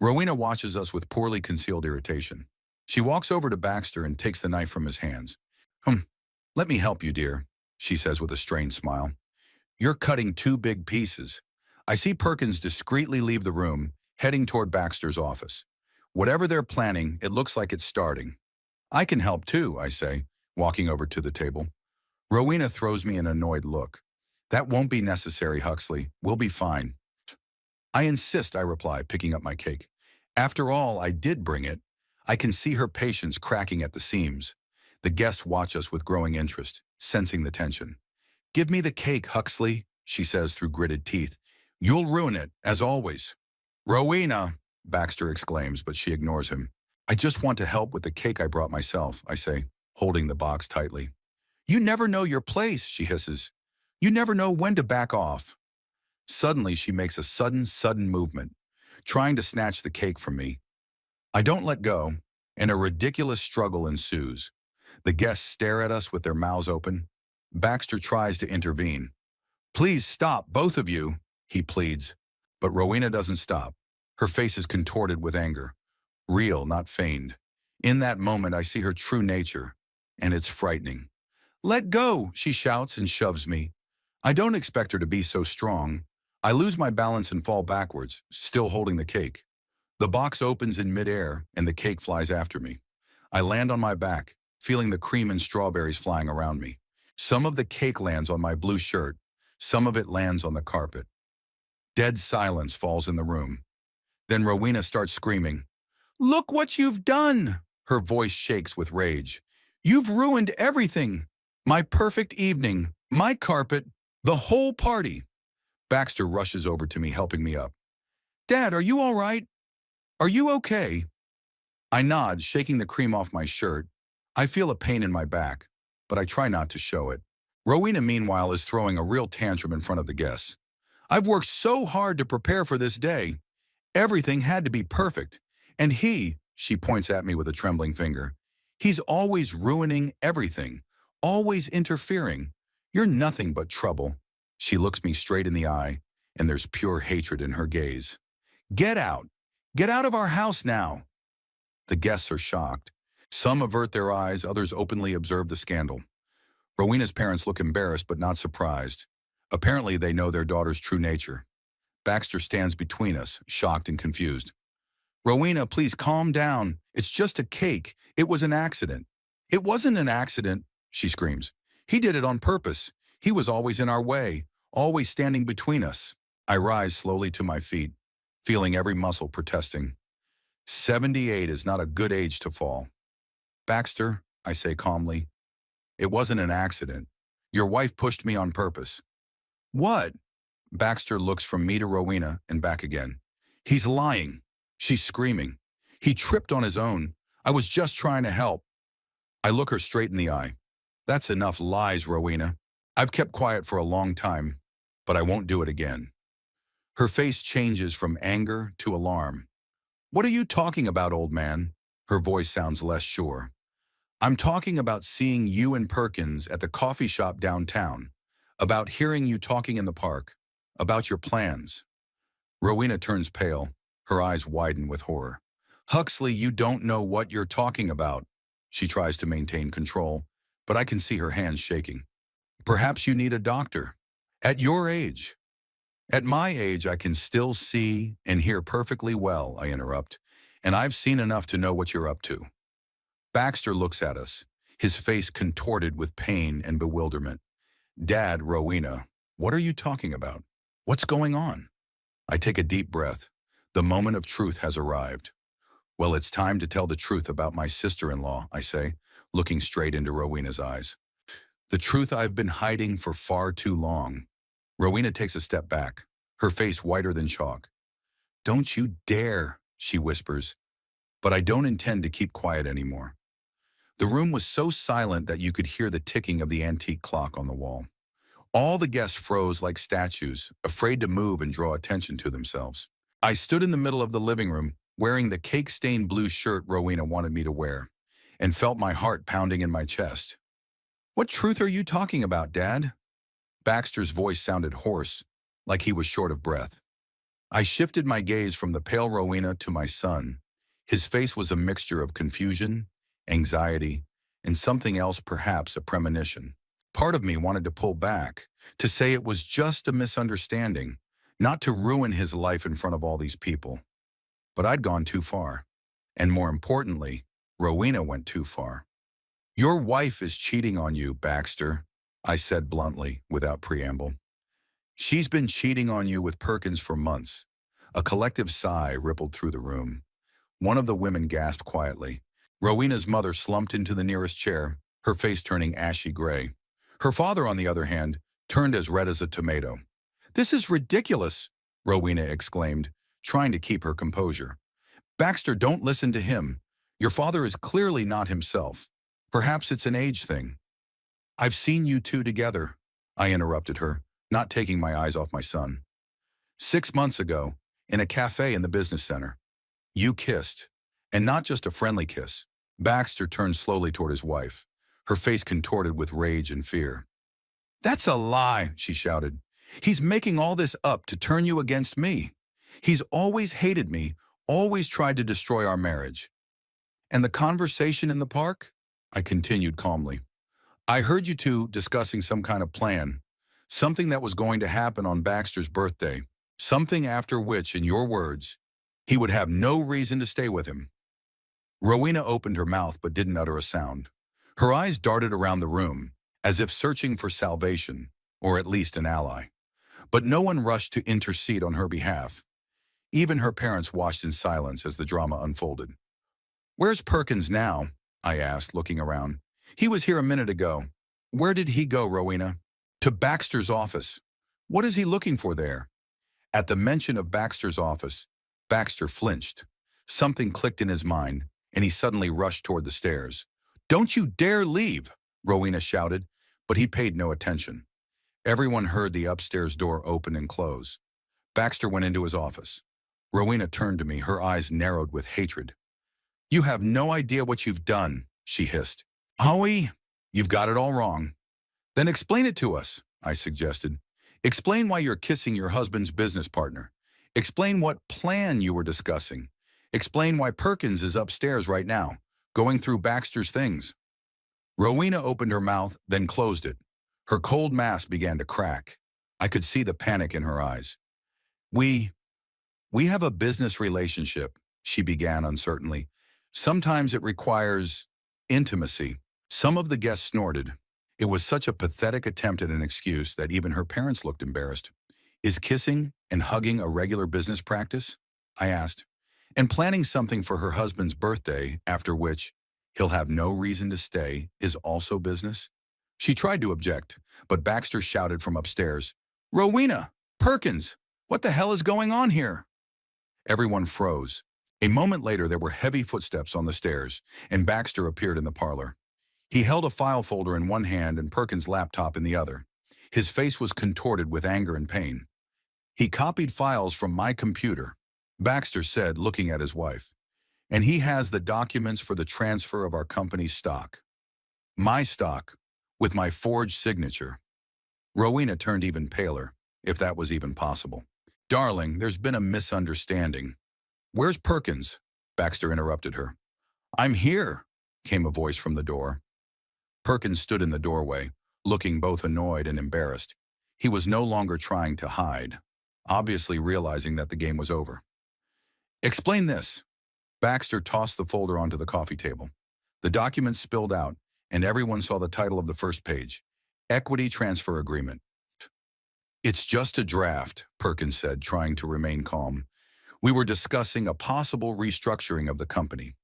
Rowena watches us with poorly concealed irritation. She walks over to Baxter and takes the knife from his hands. Let me help you, dear," she says with a strained smile. "You're cutting two big pieces." I see Perkins discreetly leave the room, heading toward Baxter's office. Whatever they're planning, it looks like it's starting. "I can help too," I say, walking over to the table. Rowena throws me an annoyed look. "That won't be necessary, Huxley. We'll be fine." "I insist," I reply, picking up my cake. "After all, I did bring it." I can see her patience cracking at the seams. The guests watch us with growing interest, sensing the tension. "Give me the cake, Huxley," she says through gritted teeth. "You'll ruin it, as always." "Rowena," Baxter exclaims, but she ignores him. "I just want to help with the cake I brought myself," I say, holding the box tightly. "You never know your place," she hisses. "You never know when to back off." Suddenly, she makes a sudden movement, trying to snatch the cake from me. I don't let go, and a ridiculous struggle ensues. The guests stare at us with their mouths open. Baxter tries to intervene. "Please stop, both of you," he pleads. But Rowena doesn't stop. Her face is contorted with anger. Real, not feigned. In that moment, I see her true nature, and it's frightening. "Let go," she shouts and shoves me. I don't expect her to be so strong. I lose my balance and fall backwards, still holding the cake. The box opens in midair, and the cake flies after me. I land on my back, feeling the cream and strawberries flying around me. Some of the cake lands on my blue shirt. Some of it lands on the carpet. Dead silence falls in the room. Then Rowena starts screaming. "Look what you've done!" Her voice shakes with rage. "You've ruined everything. My perfect evening, my carpet, the whole party." Baxter rushes over to me, helping me up. "Dad, are you all right? Are you okay?" I nod, shaking the cream off my shirt. I feel a pain in my back, but I try not to show it. Rowena, meanwhile, is throwing a real tantrum in front of the guests. "I've worked so hard to prepare for this day. Everything had to be perfect. And she points at me with a trembling finger, he's always ruining everything, always interfering. You're nothing but trouble." She looks me straight in the eye, and there's pure hatred in her gaze. "Get out! Get out of our house now!" The guests are shocked. Some avert their eyes, others openly observe the scandal. Rowena's parents look embarrassed but not surprised. Apparently, they know their daughter's true nature. Baxter stands between us, shocked and confused. "Rowena, please calm down. It's just a cake. It was an accident." "It wasn't an accident," she screams. He did it on purpose. He was always in our way, always standing between us. I rise slowly to my feet, feeling every muscle protesting. 78 is not a good age to fall. Baxter, I say calmly, it wasn't an accident. Your wife pushed me on purpose. What? Baxter looks from me to Rowena and back again. He's lying. She's screaming. He tripped on his own. I was just trying to help. I look her straight in the eye. That's enough lies, Rowena. I've kept quiet for a long time, but I won't do it again. Her face changes from anger to alarm. What are you talking about, old man? Her voice sounds less sure. I'm talking about seeing you and Perkins at the coffee shop downtown, about hearing you talking in the park, about your plans. Rowena turns pale, her eyes widen with horror. Huxley, you don't know what you're talking about. She tries to maintain control, but I can see her hands shaking. Perhaps you need a doctor. At your age. At my age, I can still see and hear perfectly well, I interrupt, and I've seen enough to know what you're up to. Baxter looks at us, his face contorted with pain and bewilderment. Dad, Rowena, what are you talking about? What's going on? I take a deep breath. The moment of truth has arrived. Well, it's time to tell the truth about my sister-in-law, I say, looking straight into Rowena's eyes. The truth I've been hiding for far too long. Rowena takes a step back, her face whiter than chalk. Don't you dare, she whispers, but I don't intend to keep quiet anymore. The room was so silent that you could hear the ticking of the antique clock on the wall. All the guests froze like statues, afraid to move and draw attention to themselves. I stood in the middle of the living room, wearing the cake-stained blue shirt Rowena wanted me to wear, and felt my heart pounding in my chest. What truth are you talking about, Dad? Baxter's voice sounded hoarse, like he was short of breath. I shifted my gaze from the pale Rowena to my son. His face was a mixture of confusion, anxiety, and something else, perhaps a premonition. Part of me wanted to pull back, to say it was just a misunderstanding, not to ruin his life in front of all these people. But I'd gone too far. And more importantly, Rowena went too far. Your wife is cheating on you, Baxter, I said bluntly, without preamble. She's been cheating on you with Perkins for months. A collective sigh rippled through the room. One of the women gasped quietly. Rowena's mother slumped into the nearest chair, her face turning ashy gray. Her father, on the other hand, turned as red as a tomato. This is ridiculous, Rowena exclaimed, trying to keep her composure. Baxter, don't listen to him. Your father is clearly not himself. Perhaps it's an age thing. I've seen you two together, I interrupted her, not taking my eyes off my son. 6 months ago, in a cafe in the business center. You kissed, and not just a friendly kiss. Baxter turned slowly toward his wife, her face contorted with rage and fear. That's a lie, she shouted. He's making all this up to turn you against me. He's always hated me, always tried to destroy our marriage. And the conversation in the park? I continued calmly. I heard you two discussing some kind of plan, something that was going to happen on Baxter's birthday, something after which, in your words, he would have no reason to stay with him. Rowena opened her mouth but didn't utter a sound. Her eyes darted around the room, as if searching for salvation, or at least an ally. But no one rushed to intercede on her behalf. Even her parents watched in silence as the drama unfolded. Where's Perkins now? I asked, looking around. He was here a minute ago. Where did he go, Rowena? To Baxter's office. What is he looking for there? At the mention of Baxter's office, Baxter flinched. Something clicked in his mind, and he suddenly rushed toward the stairs. Don't you dare leave, Rowena shouted, but he paid no attention. Everyone heard the upstairs door open and close. Baxter went into his office. Rowena turned to me, her eyes narrowed with hatred. You have no idea what you've done, she hissed. Howie, you've got it all wrong. Then explain it to us, I suggested. Explain why you're kissing your husband's business partner. Explain what plan you were discussing. Explain why Perkins is upstairs right now, going through Baxter's things. Rowena opened her mouth, then closed it. Her cold mask began to crack. I could see the panic in her eyes. We have a business relationship, she began uncertainly. Sometimes it requires intimacy. Some of the guests snorted. It was such a pathetic attempt at an excuse that even her parents looked embarrassed. Is kissing and hugging a regular business practice? I asked. And planning something for her husband's birthday, after which he'll have no reason to stay, is also business? She tried to object, but Baxter shouted from upstairs, "Rowena! Perkins! What the hell is going on here?" Everyone froze. A moment later, there were heavy footsteps on the stairs, and Baxter appeared in the parlor. He held a file folder in one hand and Perkins' laptop in the other. His face was contorted with anger and pain. "He copied files from my computer," Baxter said, looking at his wife. "And he has the documents for the transfer of our company's stock. My stock, with my forged signature." Rowena turned even paler, if that was even possible. "Darling, there's been a misunderstanding." "Where's Perkins?" Baxter interrupted her. "I'm here," came a voice from the door. Perkins stood in the doorway, looking both annoyed and embarrassed. He was no longer trying to hide, obviously realizing that the game was over. "Explain this." Baxter tossed the folder onto the coffee table. The document spilled out, and everyone saw the title of the first page, Equity Transfer Agreement. "It's just a draft," Perkins said, trying to remain calm. "We were discussing a possible restructuring of the company."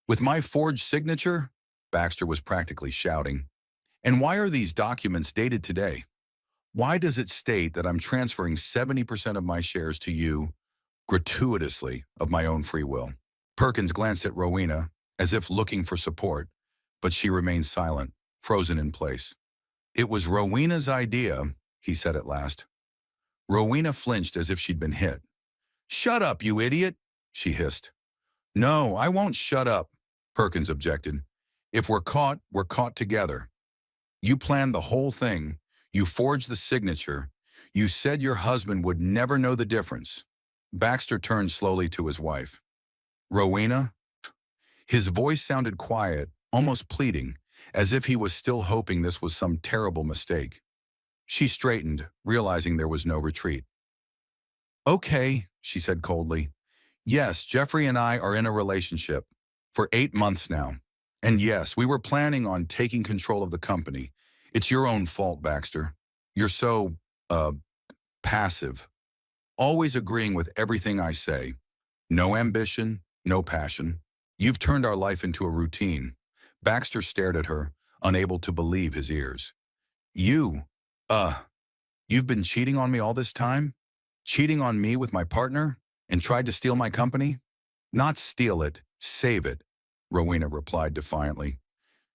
"With my forged signature?" Baxter was practically shouting. "And why are these documents dated today? Why does it state that I'm transferring 70% of my shares to you, gratuitously, of my own free will?" Perkins glanced at Rowena, as if looking for support, but she remained silent, frozen in place. "It was Rowena's idea," he said at last. Rowena flinched as if she'd been hit. "Shut up, you idiot," she hissed. "No, I won't shut up," Perkins objected. "If we're caught together. You planned the whole thing. You forged the signature. You said your husband would never know the difference." Baxter turned slowly to his wife. "Rowena?" His voice sounded quiet, almost pleading, as if he was still hoping this was some terrible mistake. She straightened, realizing there was no retreat. "Okay," she said coldly. "Yes, Jeffrey and I are in a relationship. For 8 months now. And yes, we were planning on taking control of the company. It's your own fault, Baxter. You're so, passive. Always agreeing with everything I say. No ambition, no passion. You've turned our life into a routine." Baxter stared at her, unable to believe his ears. "You, you've been cheating on me all this time? Cheating on me with my partner? And tried to steal my company?" "Not steal it, save it," Rowena replied defiantly.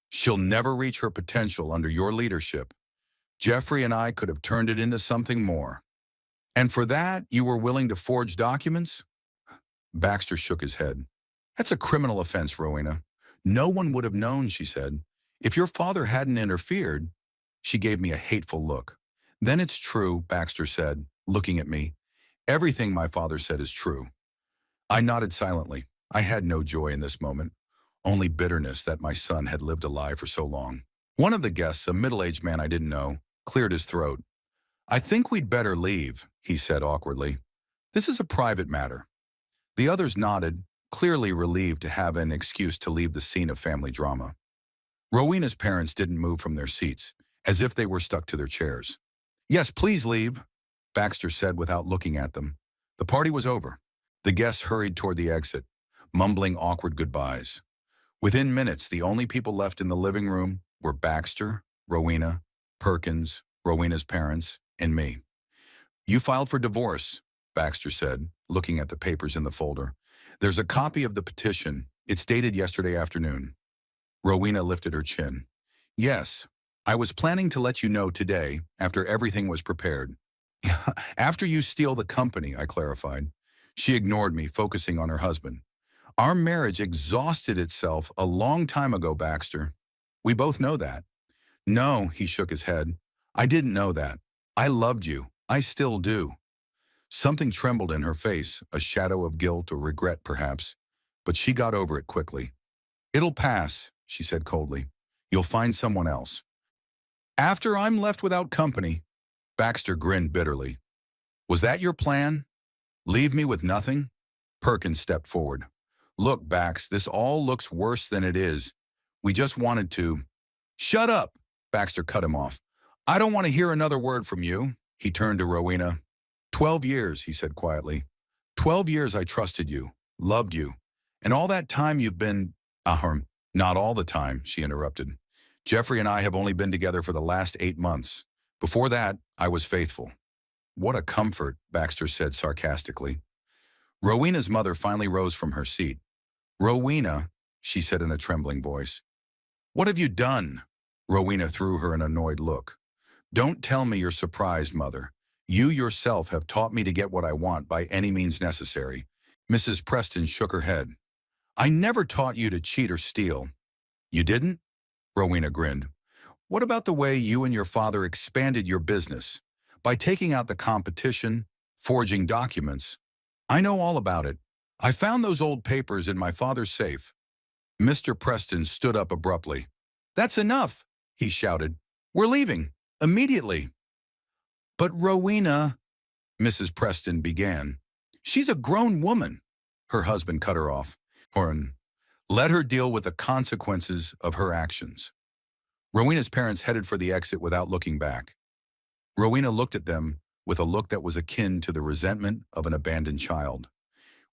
"She'll never reach her potential under your leadership. Jeffrey and I could have turned it into something more. And for that, you were willing to forge documents?" Baxter shook his head. "That's a criminal offense, Rowena. No one would have known," she said. "If your father hadn't interfered." She gave me a hateful look. "Then it's true," Baxter said, looking at me. "Everything my father said is true." I nodded silently. I had no joy in this moment, only bitterness that my son had lived a lie for so long. One of the guests, a middle-aged man I didn't know, cleared his throat. "I think we'd better leave," he said awkwardly. "This is a private matter." The others nodded, clearly relieved to have an excuse to leave the scene of family drama. Rowena's parents didn't move from their seats, as if they were stuck to their chairs. "Yes, please leave," Baxter said without looking at them. The party was over. The guests hurried toward the exit, mumbling awkward goodbyes. Within minutes, the only people left in the living room were Baxter, Rowena, Perkins, Rowena's parents, and me. "You filed for divorce," Baxter said, looking at the papers in the folder. "There's a copy of the petition. It's dated yesterday afternoon." Rowena lifted her chin. "Yes, I was planning to let you know today, after everything was prepared." "After you steal the company," I clarified. She ignored me, focusing on her husband. "Our marriage exhausted itself a long time ago, Baxter. We both know that." "No," he shook his head. "I didn't know that. I loved you. I still do." Something trembled in her face, a shadow of guilt or regret perhaps, but she got over it quickly. "It'll pass," she said coldly. "You'll find someone else." "After I'm left without company," Baxter grinned bitterly. "Was that your plan? Leave me with nothing?" Perkins stepped forward. "Look, Bax, this all looks worse than it is. We just wanted to—" "Shut up!" Baxter cut him off. I don't want to hear another word from you. He turned to Rowena. 12 years, he said quietly. 12 years I trusted you, loved you. And all that time you've been, not all the time, she interrupted. Jeffrey and I have only been together for the last 8 months. Before that, I was faithful. What a comfort, Baxter said sarcastically. Rowena's mother finally rose from her seat. Rowena, she said in a trembling voice. What have you done? Rowena threw her an annoyed look. Don't tell me you're surprised, Mother. You yourself have taught me to get what I want by any means necessary. Mrs. Preston shook her head. I never taught you to cheat or steal. You didn't? Rowena grinned. What about the way you and your father expanded your business? By taking out the competition, forging documents. I know all about it. I found those old papers in my father's safe. Mr. Preston stood up abruptly. That's enough, he shouted. We're leaving. Immediately. But Rowena, Mrs. Preston began. She's a grown woman. Her husband cut her off. Let her deal with the consequences of her actions. Rowena's parents headed for the exit without looking back. Rowena looked at them with a look that was akin to the resentment of an abandoned child.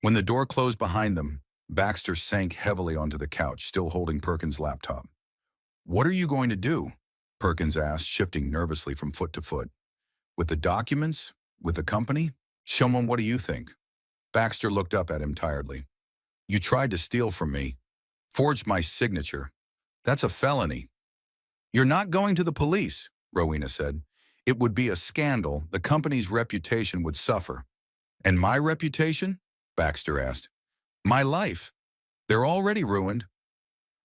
When the door closed behind them, Baxter sank heavily onto the couch, still holding Perkins' laptop. What are you going to do? Perkins asked, shifting nervously from foot to foot. With the documents? With the company? Shimon, what do you think? Baxter looked up at him tiredly. You tried to steal from me. Forged my signature. That's a felony. You're not going to the police, Rowena said. It would be a scandal. The company's reputation would suffer. And my reputation? Baxter asked. My life. They're already ruined.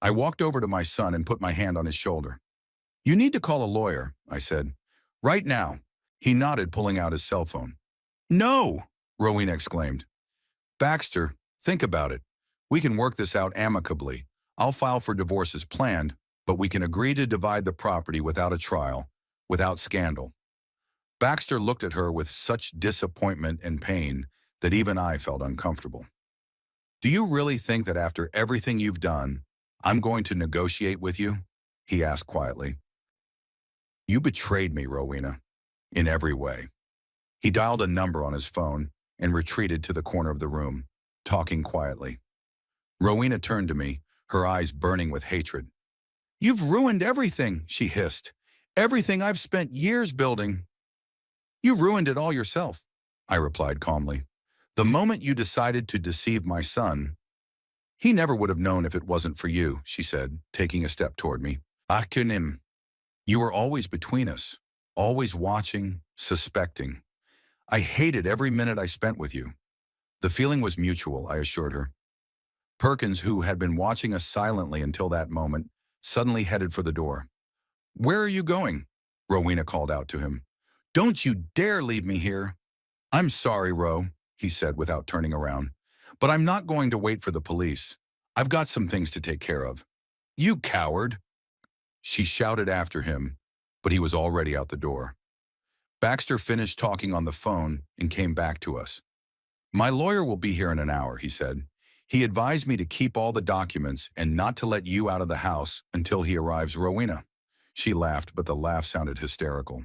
I walked over to my son and put my hand on his shoulder. You need to call a lawyer, I said. Right now. He nodded, pulling out his cell phone. No, Rowena exclaimed. Baxter, think about it. We can work this out amicably. I'll file for divorce as planned, but we can agree to divide the property without a trial, without scandal. Baxter looked at her with such disappointment and pain that even I felt uncomfortable. Do you really think that after everything you've done, I'm going to negotiate with you? He asked quietly. You betrayed me, Rowena, in every way. He dialed a number on his phone and retreated to the corner of the room, talking quietly. Rowena turned to me, her eyes burning with hatred. You've ruined everything, she hissed. Everything I've spent years building. You ruined it all yourself, I replied calmly. The moment you decided to deceive my son, he never would have known if it wasn't for you, she said, taking a step toward me. Akunim. You were always between us, always watching, suspecting. I hated every minute I spent with you. The feeling was mutual, I assured her. Perkins, who had been watching us silently until that moment, suddenly headed for the door. Where are you going? Rowena called out to him. Don't you dare leave me here. I'm sorry, Ro, he said without turning around. But I'm not going to wait for the police. I've got some things to take care of. You coward! She shouted after him, but he was already out the door. Baxter finished talking on the phone and came back to us. My lawyer will be here in an hour, he said. He advised me to keep all the documents and not to let you out of the house until he arrives, Rowena. She laughed, but the laugh sounded hysterical.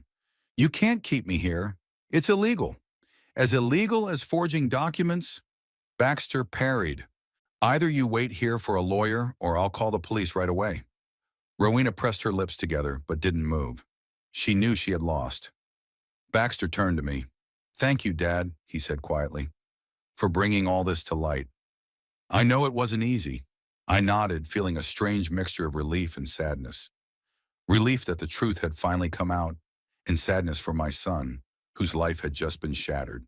You can't keep me here. It's illegal. As illegal as forging documents? Baxter parried. Either you wait here for a lawyer or I'll call the police right away. Rowena pressed her lips together but didn't move. She knew she had lost. Baxter turned to me. Thank you, Dad, he said quietly, for bringing all this to light. I know it wasn't easy. I nodded, feeling a strange mixture of relief and sadness. Relief that the truth had finally come out, and sadness for my son, whose life had just been shattered.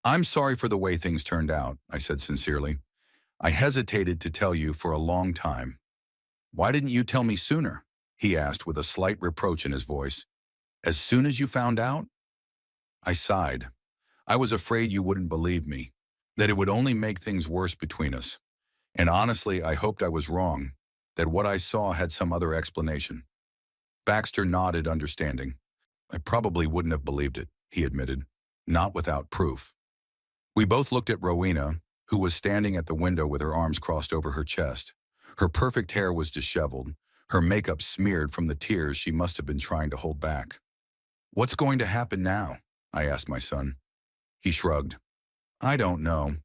I'm sorry for the way things turned out, I said sincerely. I hesitated to tell you for a long time. Why didn't you tell me sooner? He asked with a slight reproach in his voice. As soon as you found out? I sighed. I was afraid you wouldn't believe me, that it would only make things worse between us. And honestly, I hoped I was wrong, that what I saw had some other explanation. Baxter nodded, understanding. I probably wouldn't have believed it, he admitted, not without proof. We both looked at Rowena, who was standing at the window with her arms crossed over her chest. Her perfect hair was disheveled, her makeup smeared from the tears she must have been trying to hold back. "What's going to happen now?" I asked my son. He shrugged. "I don't know.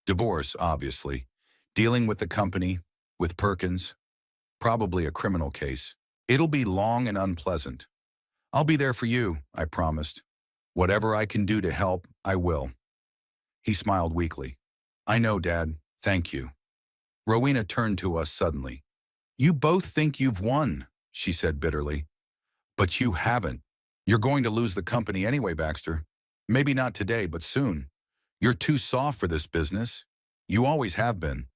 Divorce, obviously. Dealing with the company, with Perkins, probably a criminal case. It'll be long and unpleasant. I'll be there for you," I promised. "Whatever I can do to help, I will." He smiled weakly. "I know, Dad. Thank you." Rowena turned to us suddenly. "You both think you've won," she said bitterly. "But you haven't. You're going to lose the company anyway, Baxter. Maybe not today, but soon. You're too soft for this business. You always have been."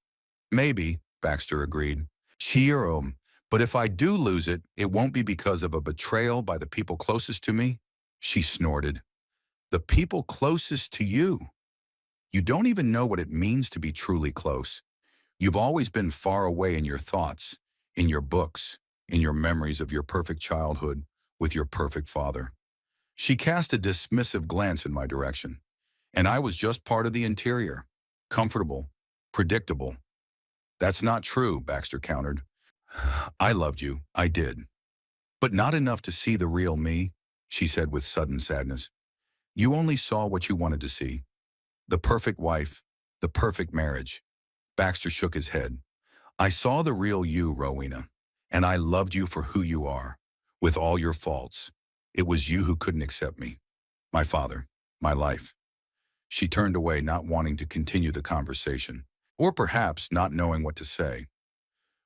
"Maybe," Baxter agreed. "Cheer, but if I do lose it, it won't be because of a betrayal by the people closest to me." She snorted. "The people closest to you? You don't even know what it means to be truly close. You've always been far away in your thoughts, in your books, in your memories of your perfect childhood with your perfect father." She cast a dismissive glance in my direction, and I was just part of the interior. Comfortable, predictable. "That's not true," Baxter countered. "I loved you, I did. But not enough to see the real me," she said with sudden sadness. "You only saw what you wanted to see. The perfect wife, the perfect marriage." Baxter shook his head. "I saw the real you, Rowena, and I loved you for who you are, with all your faults. It was you who couldn't accept me. My father, my life." She turned away, not wanting to continue the conversation, or perhaps not knowing what to say.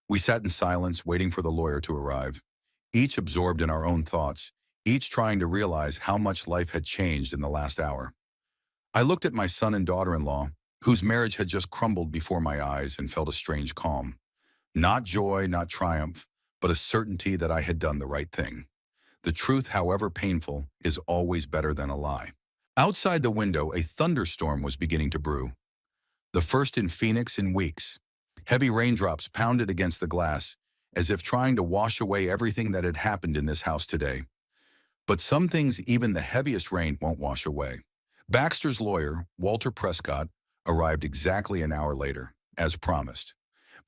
We sat in silence, waiting for the lawyer to arrive, each absorbed in our own thoughts, each trying to realize how much life had changed in the last hour. I looked at my son and daughter-in-law, whose marriage had just crumbled before my eyes, and felt a strange calm. Not joy, not triumph, but a certainty that I had done the right thing. The truth, however painful, is always better than a lie. Outside the window, a thunderstorm was beginning to brew. The first in Phoenix in weeks. Heavy raindrops pounded against the glass, as if trying to wash away everything that had happened in this house today. But some things even the heaviest rain won't wash away. Baxter's lawyer, Walter Prescott, arrived exactly an hour later, as promised.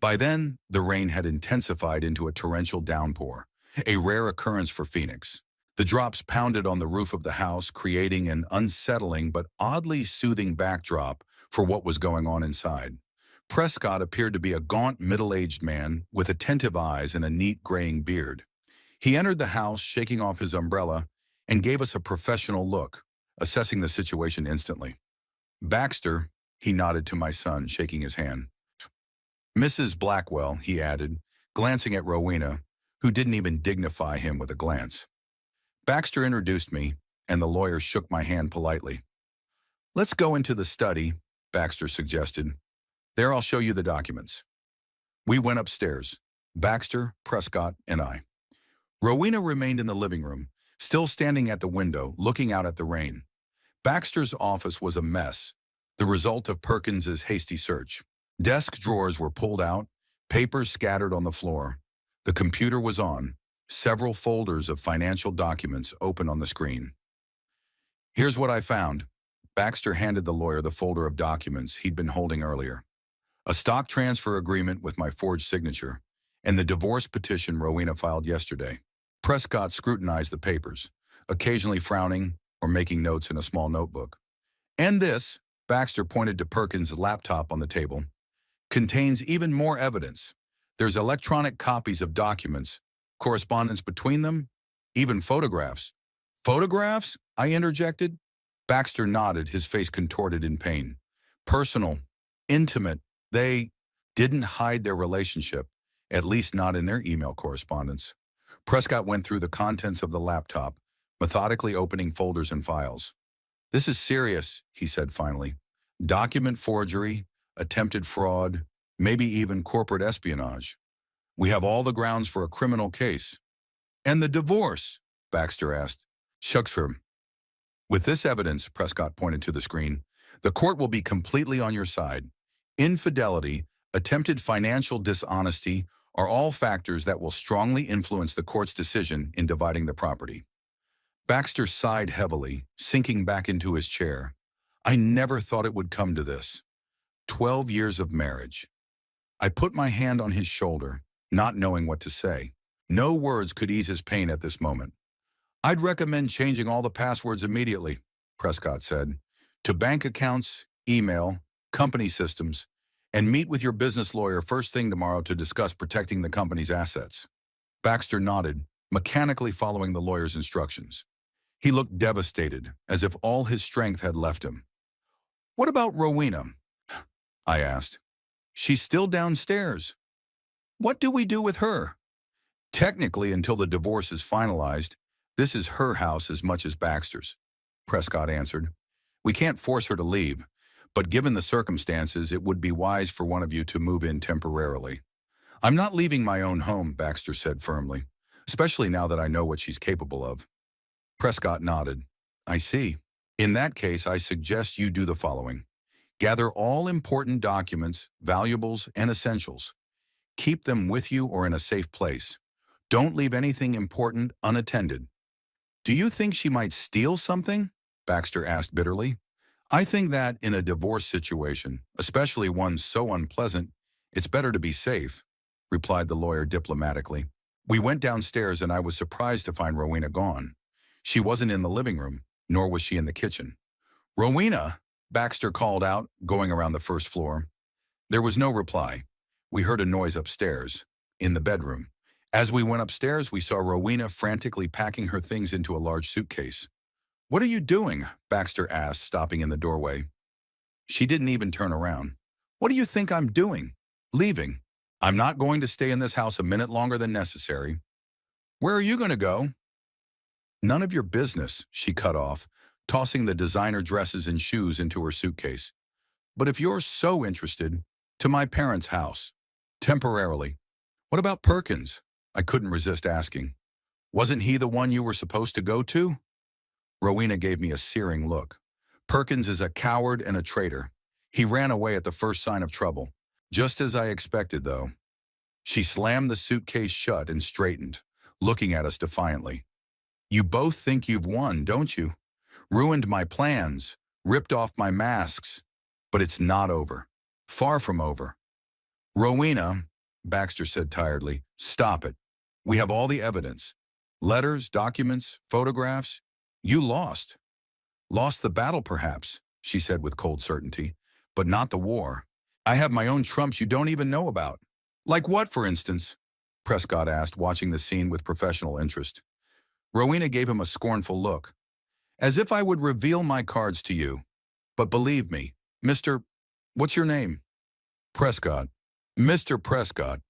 By then, the rain had intensified into a torrential downpour, a rare occurrence for Phoenix. The drops pounded on the roof of the house, creating an unsettling but oddly soothing backdrop for what was going on inside. Prescott appeared to be a gaunt, middle-aged man with attentive eyes and a neat graying beard. He entered the house, shaking off his umbrella, and gave us a professional look, assessing the situation instantly. "Baxter," he nodded to my son, shaking his hand. "Mrs. Blackwell," he added, glancing at Rowena, who didn't even dignify him with a glance. Baxter introduced me, and the lawyer shook my hand politely. "Let's go into the study," Baxter suggested. "There I'll show you the documents." We went upstairs, Baxter, Prescott, and I. Rowena remained in the living room, still standing at the window, looking out at the rain. Baxter's office was a mess, the result of Perkins's hasty search. Desk drawers were pulled out, papers scattered on the floor. The computer was on, several folders of financial documents open on the screen. "Here's what I found." Baxter handed the lawyer the folder of documents he'd been holding earlier. "A stock transfer agreement with my forged signature, and the divorce petition Rowena filed yesterday." Prescott scrutinized the papers, occasionally frowning or making notes in a small notebook. "And this," Baxter pointed to Perkins' laptop on the table, "contains even more evidence. There's electronic copies of documents, correspondence between them, even photographs." "Photographs?" I interjected. Baxter nodded, his face contorted in pain. "Personal, intimate. They didn't hide their relationship, at least not in their email correspondence." Prescott went through the contents of the laptop, methodically opening folders and files. "This is serious," he said finally. "Document forgery, attempted fraud, maybe even corporate espionage. We have all the grounds for a criminal case." "And the divorce?" Baxter asked. "Shucks for him. With this evidence," Prescott pointed to the screen, "the court will be completely on your side. Infidelity, attempted financial dishonesty are all factors that will strongly influence the court's decision in dividing the property." Baxter sighed heavily, sinking back into his chair. "I never thought it would come to this. 12 years of marriage." I put my hand on his shoulder, not knowing what to say. No words could ease his pain at this moment. I'd recommend changing all the passwords immediately, Prescott said, to bank accounts, email, company systems, and meet with your business lawyer first thing tomorrow to discuss protecting the company's assets. Baxter nodded, mechanically following the lawyer's instructions. He looked devastated, as if all his strength had left him. What about Rowena? I asked. She's still downstairs. What do we do with her? Technically, until the divorce is finalized, this is her house as much as Baxter's, Prescott answered. We can't force her to leave, but given the circumstances, it would be wise for one of you to move in temporarily. I'm not leaving my own home, Baxter said firmly, especially now that I know what she's capable of. Prescott nodded. I see. In that case, I suggest you do the following. Gather all important documents, valuables, and essentials. Keep them with you or in a safe place. Don't leave anything important unattended. Do you think she might steal something? Baxter asked bitterly. I think that in a divorce situation, especially one so unpleasant, it's better to be safe, replied the lawyer diplomatically. We went downstairs and I was surprised to find Rowena gone. She wasn't in the living room, nor was she in the kitchen. Rowena, Baxter called out, going around the first floor. There was no reply. We heard a noise upstairs, in the bedroom. As we went upstairs, we saw Rowena frantically packing her things into a large suitcase. What are you doing? Baxter asked, stopping in the doorway. She didn't even turn around. What do you think I'm doing? Leaving. I'm not going to stay in this house a minute longer than necessary. Where are you going to go? None of your business, she cut off, tossing the designer dresses and shoes into her suitcase. But if you're so interested, to my parents' house. Temporarily. What about Perkins? I couldn't resist asking. Wasn't he the one you were supposed to go to? Rowena gave me a searing look. Perkins is a coward and a traitor. He ran away at the first sign of trouble. Just as I expected, though. She slammed the suitcase shut and straightened, looking at us defiantly. You both think you've won, don't you? Ruined my plans, ripped off my masks. But it's not over. Far from over. Rowena, Baxter said tiredly, stop it. We have all the evidence. Letters, documents, photographs. You lost. Lost the battle, perhaps, she said with cold certainty, but not the war. I have my own trumps you don't even know about. Like what, for instance? Prescott asked, watching the scene with professional interest. Rowena gave him a scornful look. As if I would reveal my cards to you. But believe me, what's your name? Prescott. Mr. Prescott.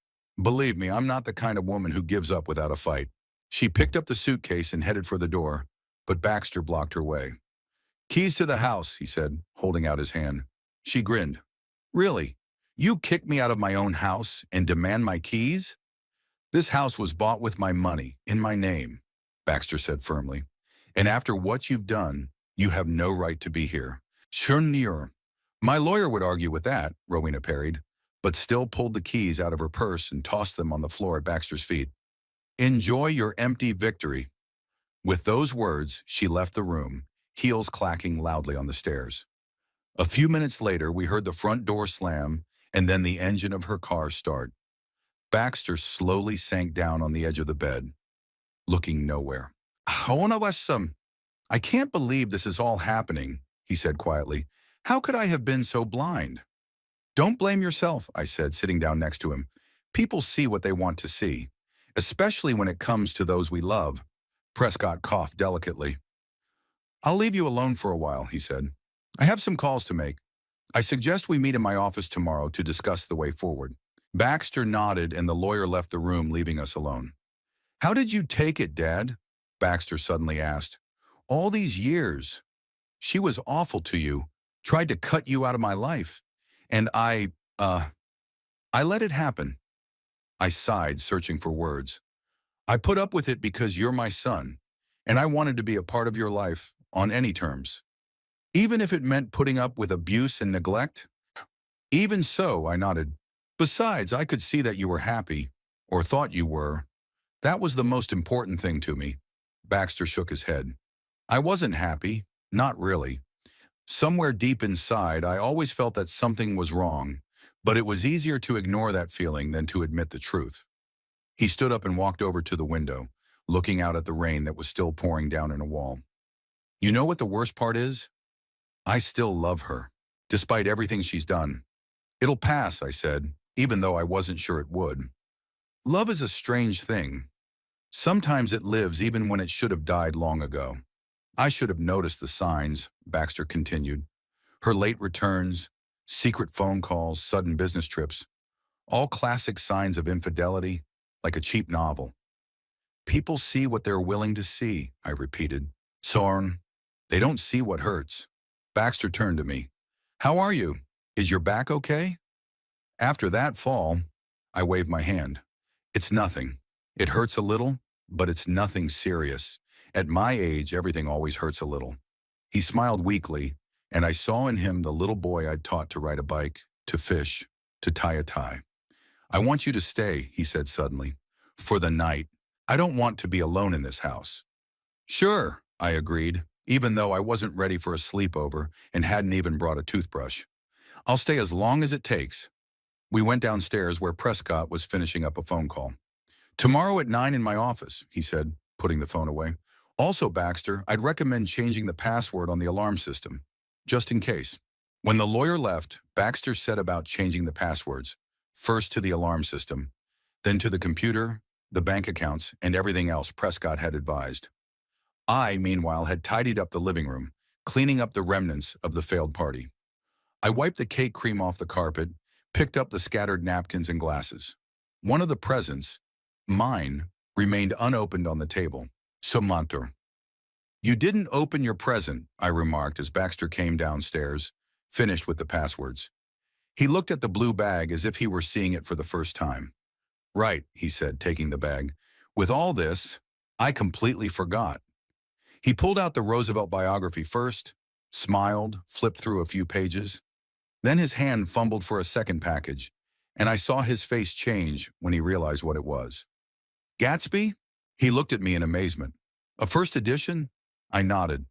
Believe me, I'm not the kind of woman who gives up without a fight. She picked up the suitcase and headed for the door, but Baxter blocked her way. Keys to the house, he said, holding out his hand. She grinned. Really? You kick me out of my own house and demand my keys? This house was bought with my money, in my name, Baxter said firmly. And after what you've done, you have no right to be here. Sure. My lawyer would argue with that, Rowena parried, but still pulled the keys out of her purse and tossed them on the floor at Baxter's feet. Enjoy your empty victory. With those words, she left the room, heels clacking loudly on the stairs. A few minutes later, we heard the front door slam and then the engine of her car start. Baxter slowly sank down on the edge of the bed, looking nowhere. I can't believe this is all happening, he said quietly. How could I have been so blind? Don't blame yourself, I said, sitting down next to him. People see what they want to see, especially when it comes to those we love. Prescott coughed delicately. I'll leave you alone for a while, he said. I have some calls to make. I suggest we meet in my office tomorrow to discuss the way forward. Baxter nodded and the lawyer left the room, leaving us alone. How did you take it, Dad? Baxter suddenly asked. All these years. She was awful to you, tried to cut you out of my life. And I let it happen. I sighed, searching for words. I put up with it because you're my son, and I wanted to be a part of your life on any terms. Even if it meant putting up with abuse and neglect? Even so, I nodded. Besides, I could see that you were happy, or thought you were. That was the most important thing to me. Baxter shook his head. I wasn't happy, not really. Somewhere deep inside, I always felt that something was wrong, but it was easier to ignore that feeling than to admit the truth. He stood up and walked over to the window, looking out at the rain that was still pouring down in a wall. You know what the worst part is? I still love her, despite everything she's done. It'll pass, I said, even though I wasn't sure it would. Love is a strange thing. Sometimes it lives even when it should have died long ago. I should have noticed the signs, Baxter continued. Her late returns, secret phone calls, sudden business trips, all classic signs of infidelity, like a cheap novel. People see what they're willing to see, I repeated. Sorn, they don't see what hurts. Baxter turned to me. How are you? Is your back okay? After that fall, I waved my hand. It's nothing. It hurts a little, but it's nothing serious. At my age, everything always hurts a little. He smiled weakly, and I saw in him the little boy I'd taught to ride a bike, to fish, to tie a tie. I want you to stay, he said suddenly, for the night. I don't want to be alone in this house. Sure, I agreed, even though I wasn't ready for a sleepover and hadn't even brought a toothbrush. I'll stay as long as it takes. We went downstairs where Prescott was finishing up a phone call. Tomorrow at 9 in my office, he said, putting the phone away. Also, Baxter, I'd recommend changing the password on the alarm system, just in case. When the lawyer left, Baxter set about changing the passwords, first to the alarm system, then to the computer, the bank accounts, and everything else Prescott had advised. I, meanwhile, had tidied up the living room, cleaning up the remnants of the failed party. I wiped the cake cream off the carpet, picked up the scattered napkins and glasses. One of the presents, mine, remained unopened on the table. Sumantur. You didn't open your present, I remarked as Baxter came downstairs, finished with the passwords. He looked at the blue bag as if he were seeing it for the first time. Right, he said, taking the bag. With all this, I completely forgot. He pulled out the Roosevelt biography first, smiled, flipped through a few pages. Then his hand fumbled for a second package, and I saw his face change when he realized what it was. Gatsby? He looked at me in amazement. A first edition? I nodded.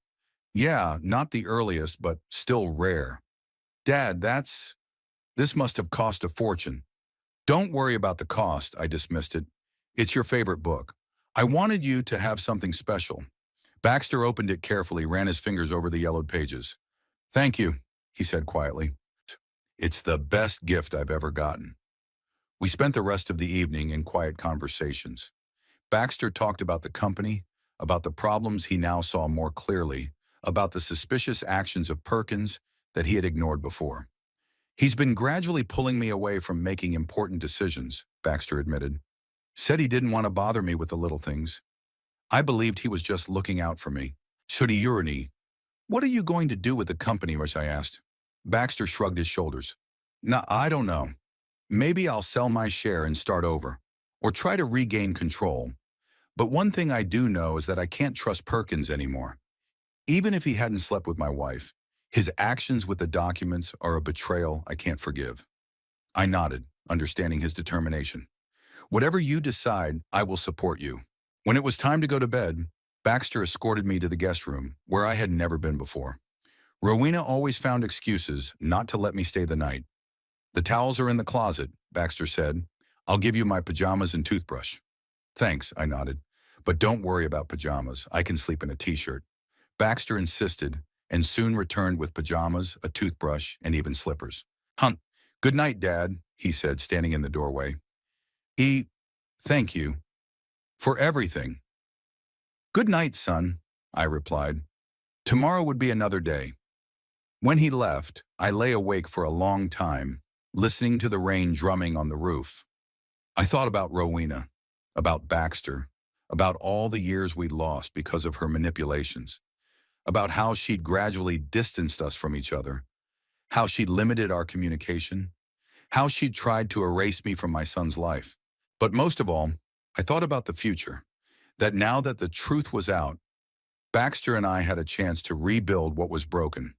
Yeah, not the earliest, but still rare. Dad, this must have cost a fortune. Don't worry about the cost, I dismissed it. It's your favorite book. I wanted you to have something special. Baxter opened it carefully, ran his fingers over the yellowed pages. Thank you, he said quietly. It's the best gift I've ever gotten. We spent the rest of the evening in quiet conversations. Baxter talked about the company, about the problems he now saw more clearly, about the suspicious actions of Perkins that he had ignored before. He's been gradually pulling me away from making important decisions, Baxter admitted. Said he didn't want to bother me with the little things. I believed he was just looking out for me. Shudi, what are you going to do with the company, which I asked. Baxter shrugged his shoulders. No, I don't know. Maybe I'll sell my share and start over, or try to regain control. But one thing I do know is that I can't trust Perkins anymore. Even if he hadn't slept with my wife, his actions with the documents are a betrayal I can't forgive. I nodded, understanding his determination. Whatever you decide, I will support you. When it was time to go to bed, Baxter escorted me to the guest room, where I had never been before. Rowena always found excuses not to let me stay the night. The towels are in the closet, Baxter said. I'll give you my pajamas and toothbrush. Thanks, I nodded. But don't worry about pajamas. I can sleep in a t-shirt. Baxter insisted, and soon returned with pajamas, a toothbrush, and even slippers. Good night, Dad, he said, standing in the doorway. Thank you. For everything. Good night, son, I replied. Tomorrow would be another day. When he left, I lay awake for a long time, listening to the rain drumming on the roof. I thought about Rowena, about Baxter, about all the years we'd lost because of her manipulations, about how she'd gradually distanced us from each other, how she'd limited our communication, how she'd tried to erase me from my son's life. But most of all, I thought about the future, that now that the truth was out, Baxter and I had a chance to rebuild what was broken,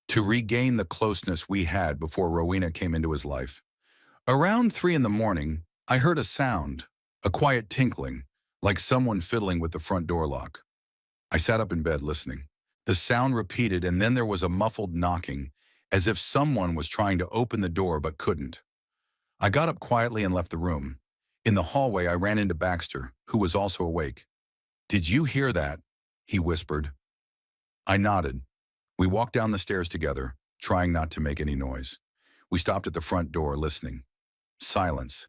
to regain the closeness we had before Rowena came into his life. Around 3 in the morning, I heard a sound, a quiet tinkling, like someone fiddling with the front door lock. I sat up in bed listening. The sound repeated, and then there was a muffled knocking, as if someone was trying to open the door but couldn't. I got up quietly and left the room. In the hallway, I ran into Baxter, who was also awake. "Did you hear that?" he whispered. I nodded. We walked down the stairs together, trying not to make any noise. We stopped at the front door, listening. Silence.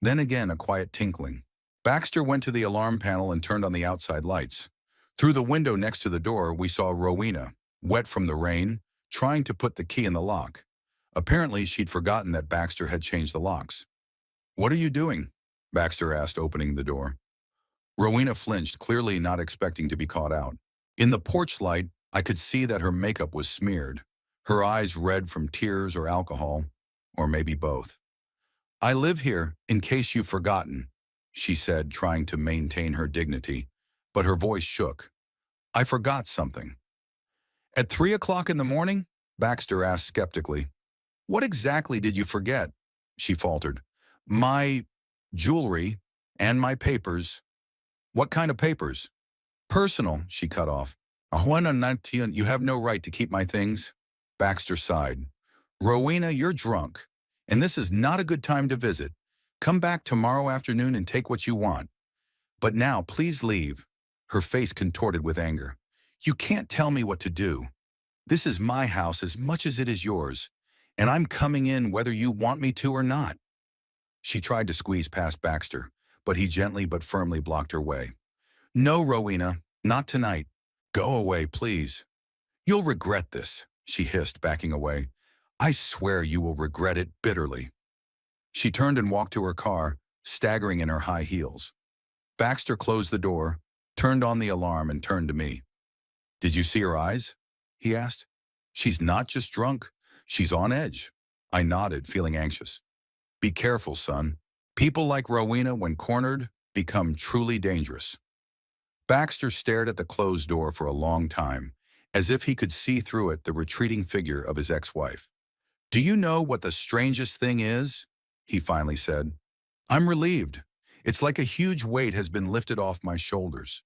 Then again, a quiet tinkling. Baxter went to the alarm panel and turned on the outside lights. Through the window next to the door, we saw Rowena, wet from the rain, trying to put the key in the lock. Apparently, she'd forgotten that Baxter had changed the locks. "What are you doing?" Baxter asked, opening the door. Rowena flinched, clearly not expecting to be caught out. In the porch light, I could see that her makeup was smeared, her eyes red from tears or alcohol, or maybe both. "I live here, in case you've forgotten," she said, trying to maintain her dignity, but her voice shook. "I forgot something." "At 3 o'clock in the morning?" Baxter asked skeptically. "What exactly did you forget?" She faltered. "My jewelry and my papers." "What kind of papers?" "Personal," she cut off. You have no right to keep my things." Baxter sighed. "Rowena, you're drunk, and this is not a good time to visit. Come back tomorrow afternoon and take what you want. But now, please leave." Her face contorted with anger. "You can't tell me what to do. This is my house as much as it is yours, and I'm coming in whether you want me to or not." She tried to squeeze past Baxter, but he gently but firmly blocked her way. "No, Rowena, not tonight. Go away, please." "You'll regret this," she hissed, backing away. "I swear you will regret it bitterly." She turned and walked to her car, staggering in her high heels. Baxter closed the door, turned on the alarm, and turned to me. "Did you see her eyes?" he asked. "She's not just drunk. She's on edge." I nodded, feeling anxious. "Be careful, son. People like Rowena, when cornered, become truly dangerous." Baxter stared at the closed door for a long time, as if he could see through it the retreating figure of his ex-wife. "Do you know what the strangest thing is?" he finally said. "I'm relieved. It's like a huge weight has been lifted off my shoulders.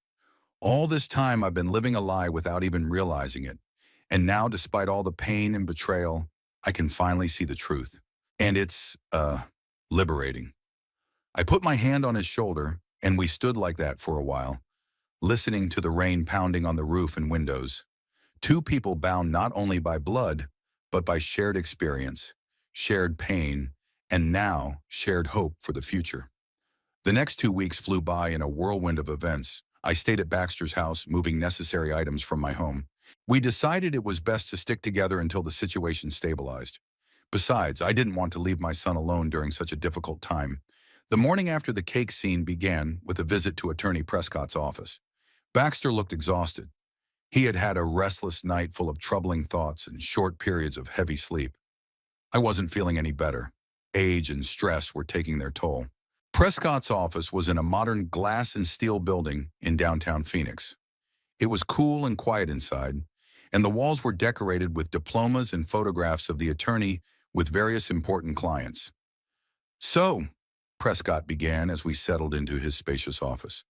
All this time I've been living a lie without even realizing it. And now, despite all the pain and betrayal, I can finally see the truth. And it's, liberating." I put my hand on his shoulder, and we stood like that for a while, listening to the rain pounding on the roof and windows. Two people bound not only by blood, but by shared experience, shared pain, and now shared hope for the future. The next 2 weeks flew by in a whirlwind of events. I stayed at Baxter's house, moving necessary items from my home. We decided it was best to stick together until the situation stabilized. Besides, I didn't want to leave my son alone during such a difficult time. The morning after the cake scene began with a visit to Attorney Prescott's office. Baxter looked exhausted. He had had a restless night full of troubling thoughts and short periods of heavy sleep. I wasn't feeling any better. Age and stress were taking their toll. Prescott's office was in a modern glass and steel building in downtown Phoenix. It was cool and quiet inside, and the walls were decorated with diplomas and photographs of the attorney with various important clients. "So," Prescott began as we settled into his spacious office,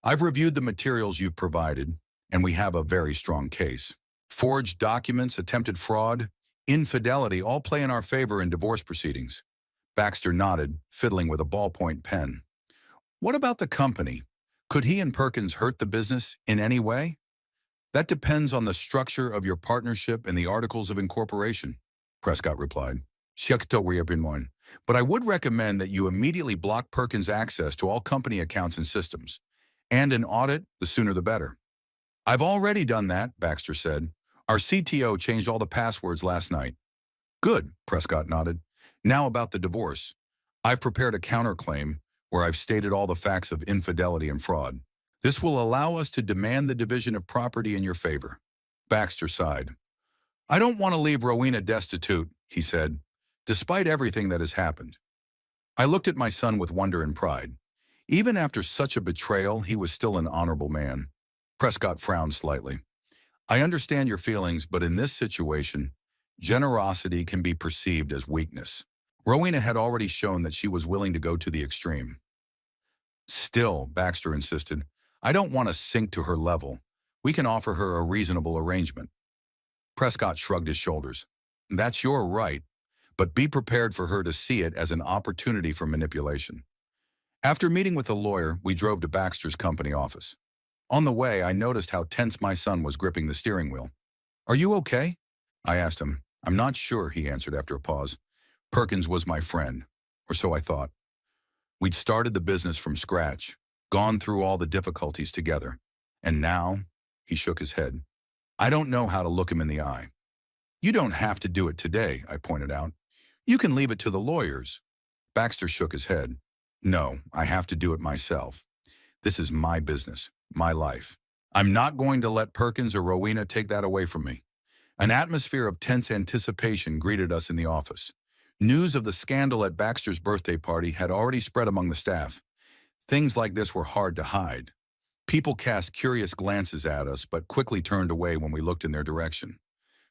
"I've reviewed the materials you've provided, and we have a very strong case. Forged documents, attempted fraud, infidelity all play in our favor in divorce proceedings." Baxter nodded, fiddling with a ballpoint pen. "What about the company? Could he and Perkins hurt the business in any way?" "That depends on the structure of your partnership and the articles of incorporation," Prescott replied. "But I would recommend that you immediately block Perkins' access to all company accounts and systems. And an audit, the sooner the better." "I've already done that," Baxter said. "Our CTO changed all the passwords last night." "Good," Prescott nodded. "Now about the divorce. I've prepared a counterclaim where I've stated all the facts of infidelity and fraud. This will allow us to demand the division of property in your favor." Baxter sighed. "I don't want to leave Rowena destitute," he said, "despite everything that has happened." I looked at my son with wonder and pride. Even after such a betrayal, he was still an honorable man. Prescott frowned slightly. "I understand your feelings, but in this situation, generosity can be perceived as weakness. Rowena had already shown that she was willing to go to the extreme." "Still," Baxter insisted, "I don't want to sink to her level. We can offer her a reasonable arrangement." Prescott shrugged his shoulders. "That's your right, but be prepared for her to see it as an opportunity for manipulation." After meeting with the lawyer, we drove to Baxter's company office. On the way, I noticed how tense my son was gripping the steering wheel. "Are you okay?" I asked him. "I'm not sure," he answered after a pause. "Perkins was my friend, or so I thought. We'd started the business from scratch, gone through all the difficulties together. And now," he shook his head, "I don't know how to look him in the eye." "You don't have to do it today," I pointed out. "You can leave it to the lawyers." Baxter shook his head. "No, I have to do it myself. This is my business, my life. I'm not going to let Perkins or Rowena take that away from me." An atmosphere of tense anticipation greeted us in the office. News of the scandal at Baxter's birthday party had already spread among the staff. Things like this were hard to hide. People cast curious glances at us, but quickly turned away when we looked in their direction.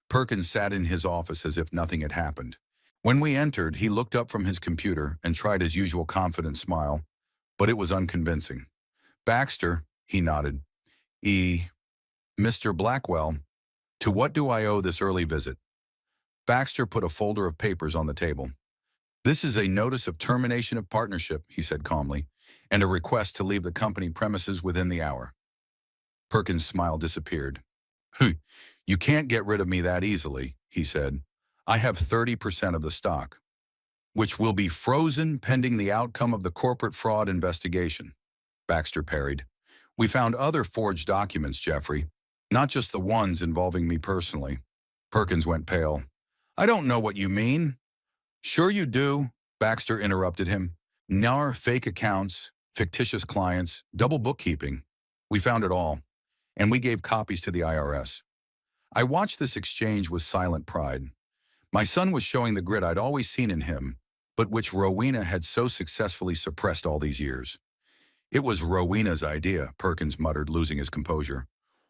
Perkins sat in his office as if nothing had happened. When we entered, he looked up from his computer and tried his usual confident smile, but it was unconvincing. "Baxter," he nodded. "Mr. Blackwell, to what do I owe this early visit?" Baxter put a folder of papers on the table. "This is a notice of termination of partnership," he said calmly, "and a request to leave the company premises within the hour." Perkins' smile disappeared. "You can't get rid of me that easily," he said. "I have 30% of the stock, which will be frozen pending the outcome of the corporate fraud investigation," Baxter parried. "We found other forged documents, Jeffrey, not just the ones involving me personally." Perkins went pale. "I don't know what you mean." "Sure you do," Baxter interrupted him. "NAR, fake accounts, fictitious clients, double bookkeeping. We found it all, and we gave copies to the IRS. I watched this exchange with silent pride. My son was showing the grit I'd always seen in him, but which Rowena had so successfully suppressed all these years. "It was Rowena's idea," Perkins muttered, losing his composure.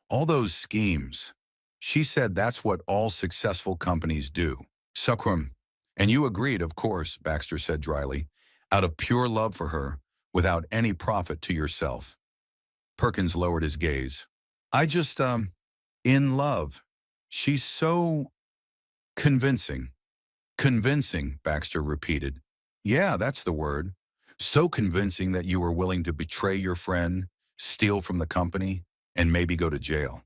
"All those schemes. She said that's what all successful companies do. Sacrum." "And you agreed, of course," Baxter said dryly, "out of pure love for her, without any profit to yourself." Perkins lowered his gaze. "I just, in love. She's so convincing." "Convincing," Baxter repeated. "Yeah, that's the word. So convincing that you were willing to betray your friend, steal from the company, and maybe go to jail."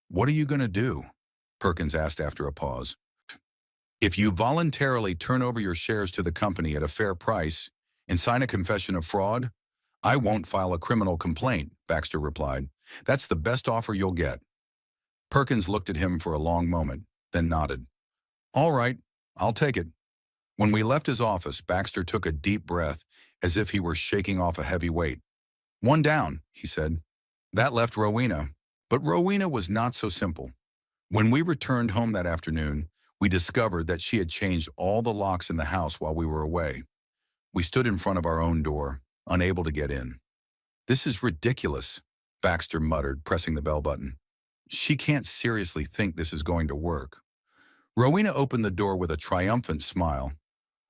"What are you going to do?" Perkins asked after a pause. "If you voluntarily turn over your shares to the company at a fair price and sign a confession of fraud, I won't file a criminal complaint," Baxter replied. "That's the best offer you'll get." Perkins looked at him for a long moment, then nodded. "All right, I'll take it." When we left his office, Baxter took a deep breath as if he were shaking off a heavy weight. "One down," he said. That left Rowena. But Rowena was not so simple. When we returned home that afternoon, we discovered that she had changed all the locks in the house while we were away. We stood in front of our own door, unable to get in. "This is ridiculous," Baxter muttered, pressing the bell button. "She can't seriously think this is going to work." Rowena opened the door with a triumphant smile.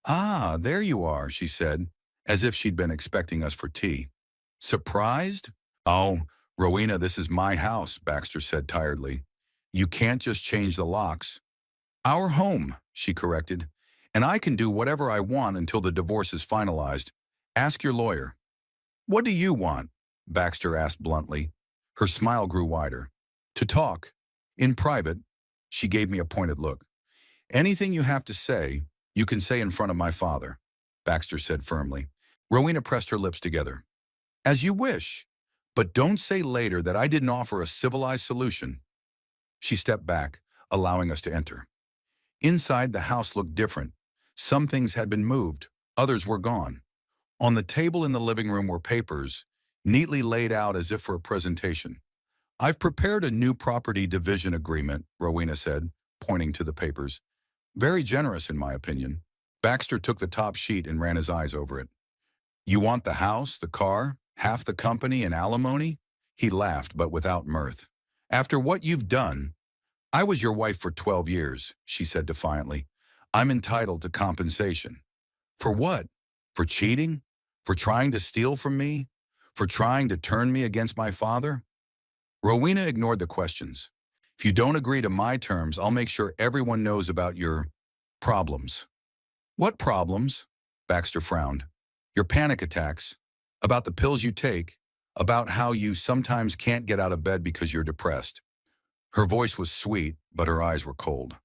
"Ah, there you are," she said, as if she'd been expecting us for tea. "Surprised?" "Oh, Rowena, this is my house," Baxter said tiredly. "You can't just change the locks." "Our home," she corrected, "and I can do whatever I want until the divorce is finalized. Ask your lawyer." "What do you want?" Baxter asked bluntly. Her smile grew wider. "To talk. In private." She gave me a pointed look. "Anything you have to say, you can say in front of my father," Baxter said firmly. Rowena pressed her lips together. "As you wish, but don't say later that I didn't offer a civilized solution." She stepped back, allowing us to enter. Inside, the house looked different. Some things had been moved, others were gone. On the table in the living room were papers, neatly laid out as if for a presentation. "I've prepared a new property division agreement," Rowena said, pointing to the papers. "Very generous, in my opinion." Baxter took the top sheet and ran his eyes over it. "You want the house, the car, half the company, and alimony?" He laughed, but without mirth. "After what you've done—" "I was your wife for 12 years, she said defiantly. "I'm entitled to compensation." "For what? For cheating? For trying to steal from me? For trying to turn me against my father?" Rowena ignored the questions. "If you don't agree to my terms, I'll make sure everyone knows about your problems." "What problems?" Baxter frowned. "Your panic attacks. about the pills you take, about how you sometimes can't get out of bed because you're depressed. Her voice was sweet, but her eyes were cold.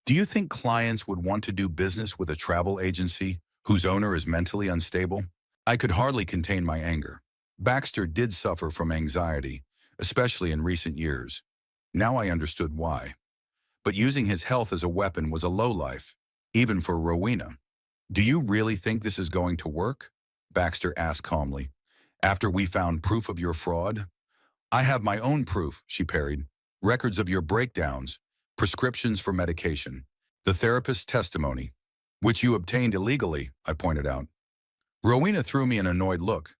Do you think clients would want to do business with a travel agency whose owner is mentally unstable? I could hardly contain my anger. Baxter did suffer from anxiety, especially in recent years. Now I understood why. But using his health as a weapon was a lowlife, even for Rowena. Do you really think this is going to work? Baxter asked calmly. After we found proof of your fraud? I have my own proof, she parried. Records of your breakdowns, prescriptions for medication, the therapist's testimony, which you obtained illegally, I pointed out. Rowena threw me an annoyed look.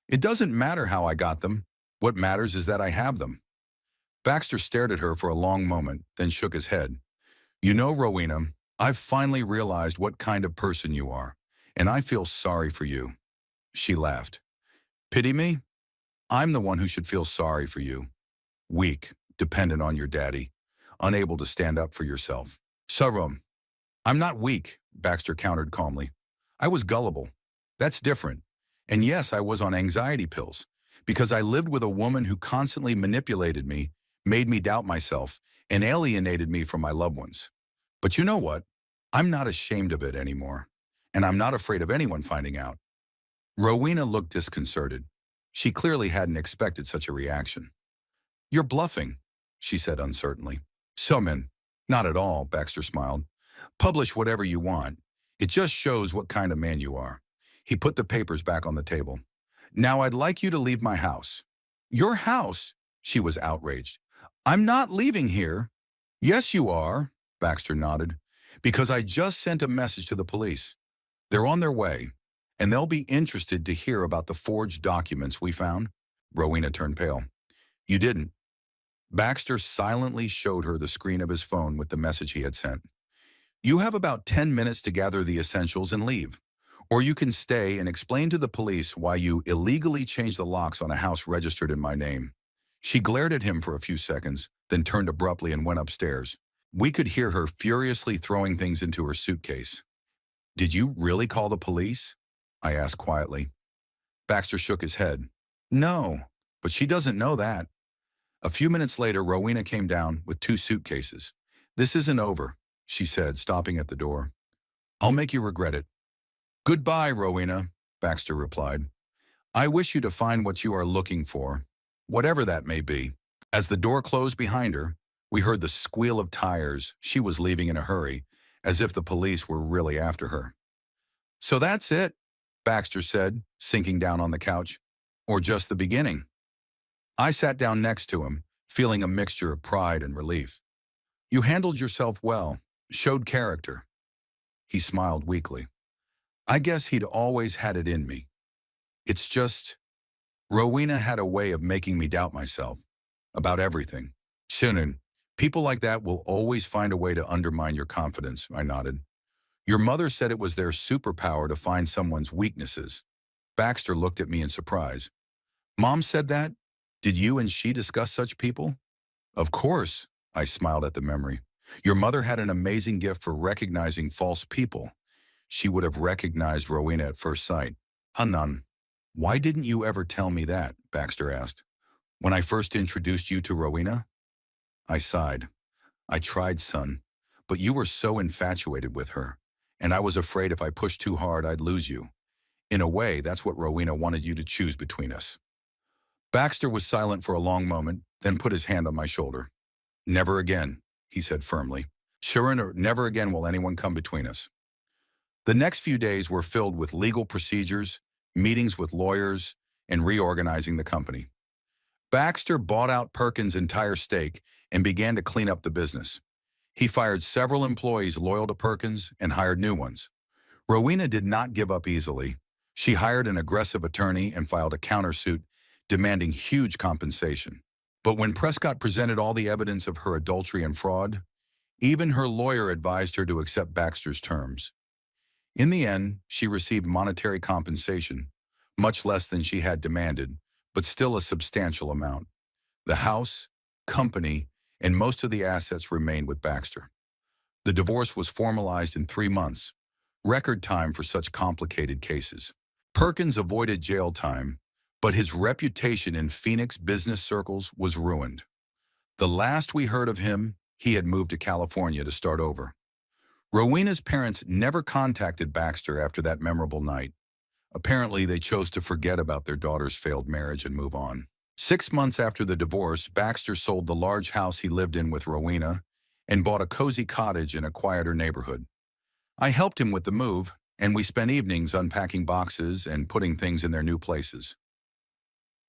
It doesn't matter how I got them. What matters is that I have them. Baxter stared at her for a long moment, then shook his head. You know, Rowena, I've finally realized what kind of person you are, and I feel sorry for you. She laughed. Pity me? I'm the one who should feel sorry for you. Weak, dependent on your daddy, unable to stand up for yourself. Sarum, I'm not weak, Baxter countered calmly. I was gullible. That's different. And yes, I was on anxiety pills, because I lived with a woman who constantly manipulated me, made me doubt myself, and alienated me from my loved ones. But you know what? I'm not ashamed of it anymore, and I'm not afraid of anyone finding out. Rowena looked disconcerted. She clearly hadn't expected such a reaction. You're bluffing, she said uncertainly. Summon. Not at all, Baxter smiled. Publish whatever you want. It just shows what kind of man you are. He put the papers back on the table. Now I'd like you to leave my house. Your house? She was outraged. I'm not leaving here. Yes, you are, Baxter nodded, because I just sent a message to the police. They're on their way, and they'll be interested to hear about the forged documents we found. Rowena turned pale. You didn't. Baxter silently showed her the screen of his phone with the message he had sent. You have about 10 minutes to gather the essentials and leave. Or you can stay and explain to the police why you illegally changed the locks on a house registered in my name. She glared at him for a few seconds, then turned abruptly and went upstairs. We could hear her furiously throwing things into her suitcase. Did you really call the police? I asked quietly. Baxter shook his head. No, but she doesn't know that. A few minutes later, Rowena came down with 2 suitcases. This isn't over, she said, stopping at the door. I'll make you regret it. Goodbye, Rowena, Baxter replied. I wish you to find what you are looking for, whatever that may be. As the door closed behind her, we heard the squeal of tires. She was leaving in a hurry, as if the police were really after her. So that's it, Baxter said, sinking down on the couch. Or just the beginning. I sat down next to him, feeling a mixture of pride and relief. You handled yourself well, showed character. He smiled weakly. I guess he'd always had it in me. It's just, Rowena had a way of making me doubt myself about everything. Shunin, people like that will always find a way to undermine your confidence, I nodded. Your mother said it was their superpower to find someone's weaknesses. Baxter looked at me in surprise. Mom said that? Did you and she discuss such people? Of course, I smiled at the memory. Your mother had an amazing gift for recognizing false people. She would have recognized Rowena at first sight. Hanan, why didn't you ever tell me that? Baxter asked. When I first introduced you to Rowena? I sighed. I tried, son, but you were so infatuated with her, and I was afraid if I pushed too hard I'd lose you. In a way, that's what Rowena wanted you to choose between us. Baxter was silent for a long moment, then put his hand on my shoulder. Never again, he said firmly. Sure, never again will anyone come between us. The next few days were filled with legal procedures, meetings with lawyers, and reorganizing the company. Baxter bought out Perkins' entire stake and began to clean up the business. He fired several employees loyal to Perkins and hired new ones. Rowena did not give up easily. She hired an aggressive attorney and filed a countersuit demanding huge compensation. But when Prescott presented all the evidence of her adultery and fraud, even her lawyer advised her to accept Baxter's terms. In the end, she received monetary compensation, much less than she had demanded, but still a substantial amount. The house, company, and most of the assets remained with Baxter. The divorce was formalized in 3 months, record time for such complicated cases. Perkins avoided jail time, but his reputation in Phoenix business circles was ruined. The last we heard of him, he had moved to California to start over. Rowena's parents never contacted Baxter after that memorable night. Apparently, they chose to forget about their daughter's failed marriage and move on. 6 months after the divorce, Baxter sold the large house he lived in with Rowena and bought a cozy cottage in a quieter neighborhood. I helped him with the move, and we spent evenings unpacking boxes and putting things in their new places.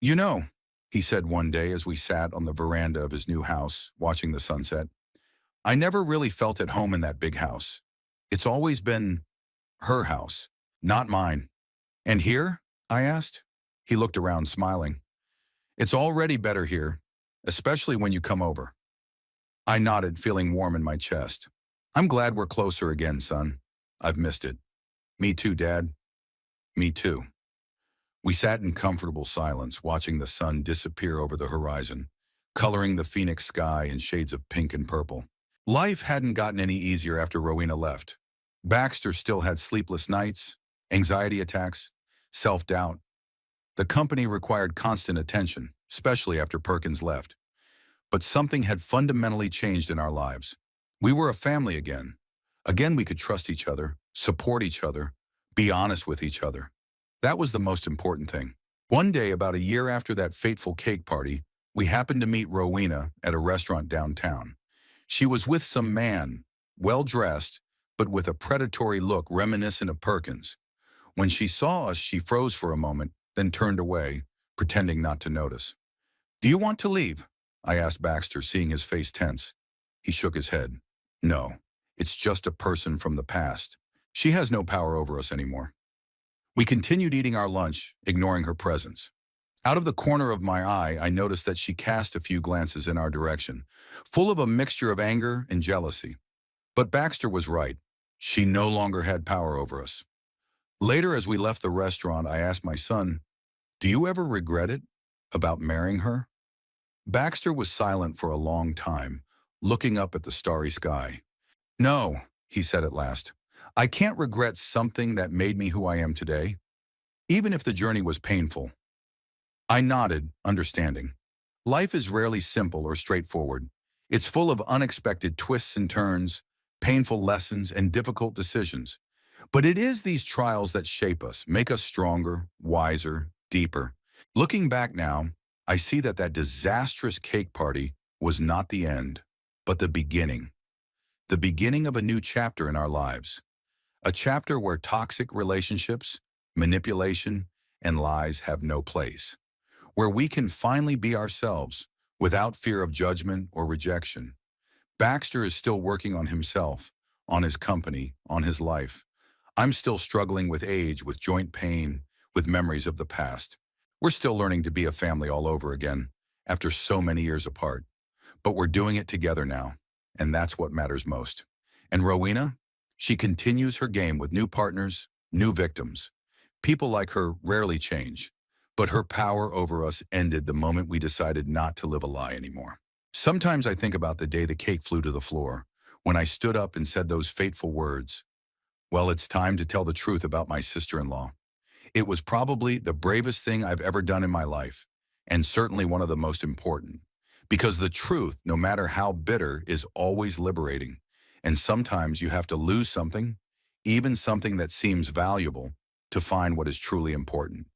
"You know," he said one day as we sat on the veranda of his new house, watching the sunset, "I never really felt at home in that big house. It's always been her house, not mine." "And here?" I asked. He looked around, smiling. "It's already better here, especially when you come over." I nodded, feeling warm in my chest. "I'm glad we're closer again, son. I've missed it." "Me too, Dad." "Me too." We sat in comfortable silence, watching the sun disappear over the horizon, coloring the Phoenix sky in shades of pink and purple. Life hadn't gotten any easier after Rowena left. Baxter still had sleepless nights, anxiety attacks, self-doubt. The company required constant attention, especially after Perkins left. But something had fundamentally changed in our lives. We were a family again. Again, we could trust each other, support each other, be honest with each other. That was the most important thing. One day, about a year after that fateful cake party, we happened to meet Rowena at a restaurant downtown. She was with some man, well-dressed, but with a predatory look reminiscent of Perkins. When she saw us, she froze for a moment, then turned away, pretending not to notice. "Do you want to leave?" I asked Baxter, seeing his face tense. He shook his head. "No, it's just a person from the past. She has no power over us anymore." We continued eating our lunch, ignoring her presence. Out of the corner of my eye, I noticed that she cast a few glances in our direction, full of a mixture of anger and jealousy. But Baxter was right. She no longer had power over us. Later, as we left the restaurant, I asked my son, "Do you ever regret it? About marrying her?" Baxter was silent for a long time, looking up at the starry sky. "No," he said at last. "I can't regret something that made me who I am today, even if the journey was painful." I nodded, understanding. Life is rarely simple or straightforward. It's full of unexpected twists and turns, painful lessons, and difficult decisions. But it is these trials that shape us, make us stronger, wiser, deeper. Looking back now, I see that that disastrous cake party was not the end, but the beginning. The beginning of a new chapter in our lives. A chapter where toxic relationships, manipulation, and lies have no place. Where we can finally be ourselves without fear of judgment or rejection. Baxter is still working on himself, on his company, on his life. I'm still struggling with age, with joint pain, with memories of the past. We're still learning to be a family all over again, after so many years apart. But we're doing it together now, and that's what matters most. And Rowena? She continues her game with new partners, new victims. People like her rarely change, but her power over us ended the moment we decided not to live a lie anymore. Sometimes I think about the day the cake flew to the floor, when I stood up and said those fateful words, "Well, it's time to tell the truth about my sister-in-law." It was probably the bravest thing I've ever done in my life, and certainly one of the most important. Because the truth, no matter how bitter, is always liberating. And sometimes you have to lose something, even something that seems valuable, to find what is truly important.